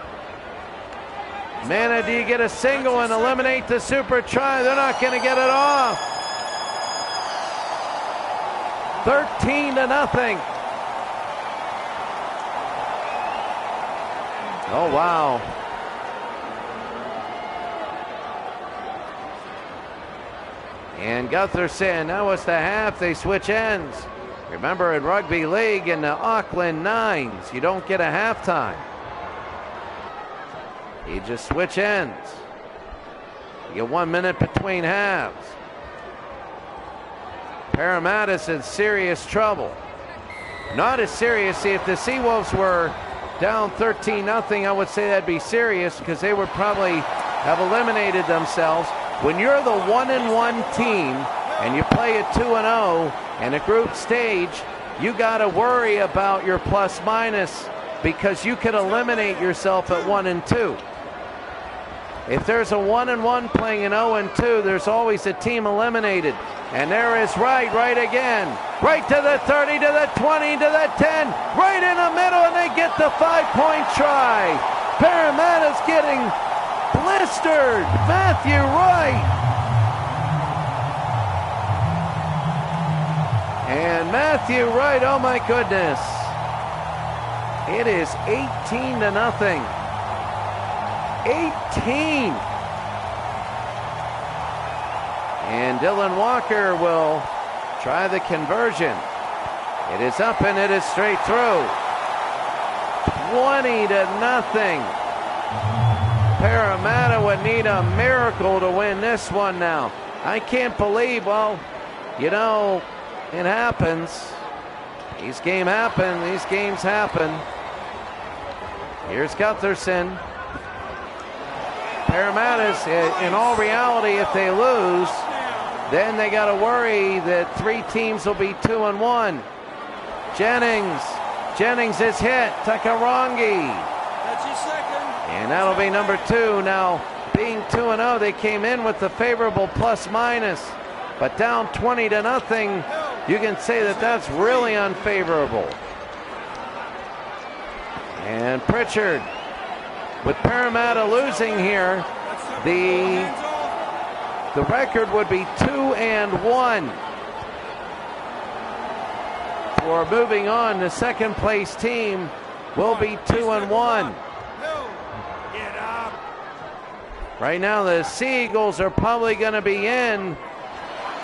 do you get a single and eliminate the super try? They're not going to get it off. 13-0. Oh, wow. And Gutherson, that was the half. They switch ends. Remember, in rugby league in the Auckland Nines, you don't get a halftime. You just switch ends. You get 1 minute between halves. Parramatta's in serious trouble. Not as serious. See, if the Seawolves were down 13-0, I would say that'd be serious because they would probably have eliminated themselves. When you're the 1-1 team and you play at 2-0 in a group stage, you got to worry about your plus minus because you could eliminate yourself at 1-2. If there's a 1-1 playing an 0-2, there's always a team eliminated. And there is Wright again. Right to the 30, to the 20, to the 10. Right in the middle, and they get the 5-point try. Parramatta's getting blistered. Matthew Wright. And Matthew Wright, oh my goodness. It is 18-0. 18. And Dylan Walker will try the conversion. It is up and it is straight through. 20-0. Parramatta would need a miracle to win this one now. I can't believe, well, you know, it happens. These games happen. Here's Gutherson. Parramatta's, in all reality, if they lose, then they got to worry that 3 teams will be 2-1. Jennings is hit. Takarangi. That's your second. And that'll be number 2. Now, being 2-0, they came in with the favorable plus minus. But down 20-0, you can say that that's really unfavorable. And Pritchard, with Parramatta losing here, the record would be 2-1. For moving on, the second place team will be 2-1. Right now, the Seagulls are probably going to be in.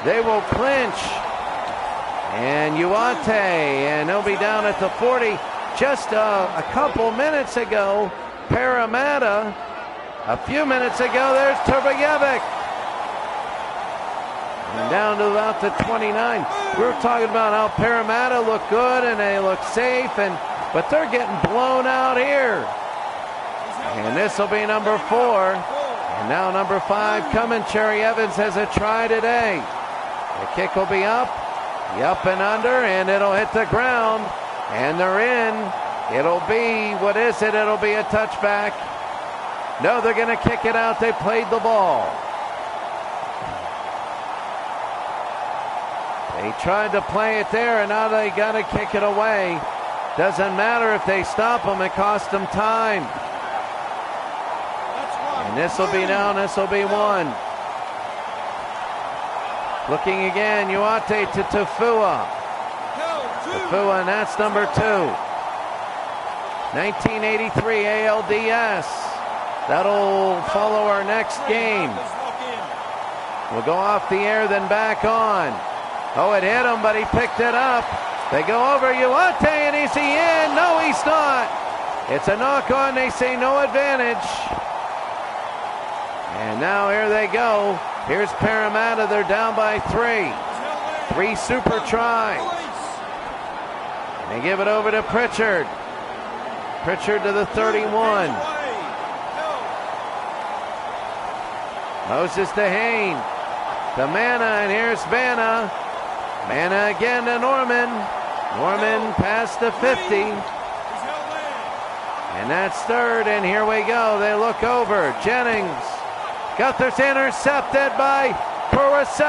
They will clinch. And Uate, and they'll be down at the 40. Just a couple minutes ago, Parramatta, a few minutes ago, there's Turbajevic. And down to about the 29. We were talking about how Parramatta look good and they look safe, but they're getting blown out here. And this will be number 4. And now number 5 coming. Cherry Evans has a try today. The kick will be up and under, and it'll hit the ground. And they're in. It'll be, what is it? It'll be a touchback. No, they're going to kick it out. They played the ball. They tried to play it there, and now they got to kick it away. Doesn't matter if they stop them. It cost them time. And this will be down. This will be 1. Looking again. Uate to Tafua. Tafua, and that's number 2. 1983 ALDS. That'll follow our next game. We'll go off the air, then back on. Oh, it hit him, but he picked it up. They go over Uate, and is he in? No, he's not. It's a knock on. They say no advantage. And now here they go. Here's Parramatta. They're down by 3. 3 super tries. And they give it over to Pritchard. Pritchard to the 31. Moses to Hayne. To Mana, and here's Vanna. Mana again to Norman. Norman past the 50. And that's 3rd, and here we go. They look over. Jennings. Guthers intercepted by Kurasai.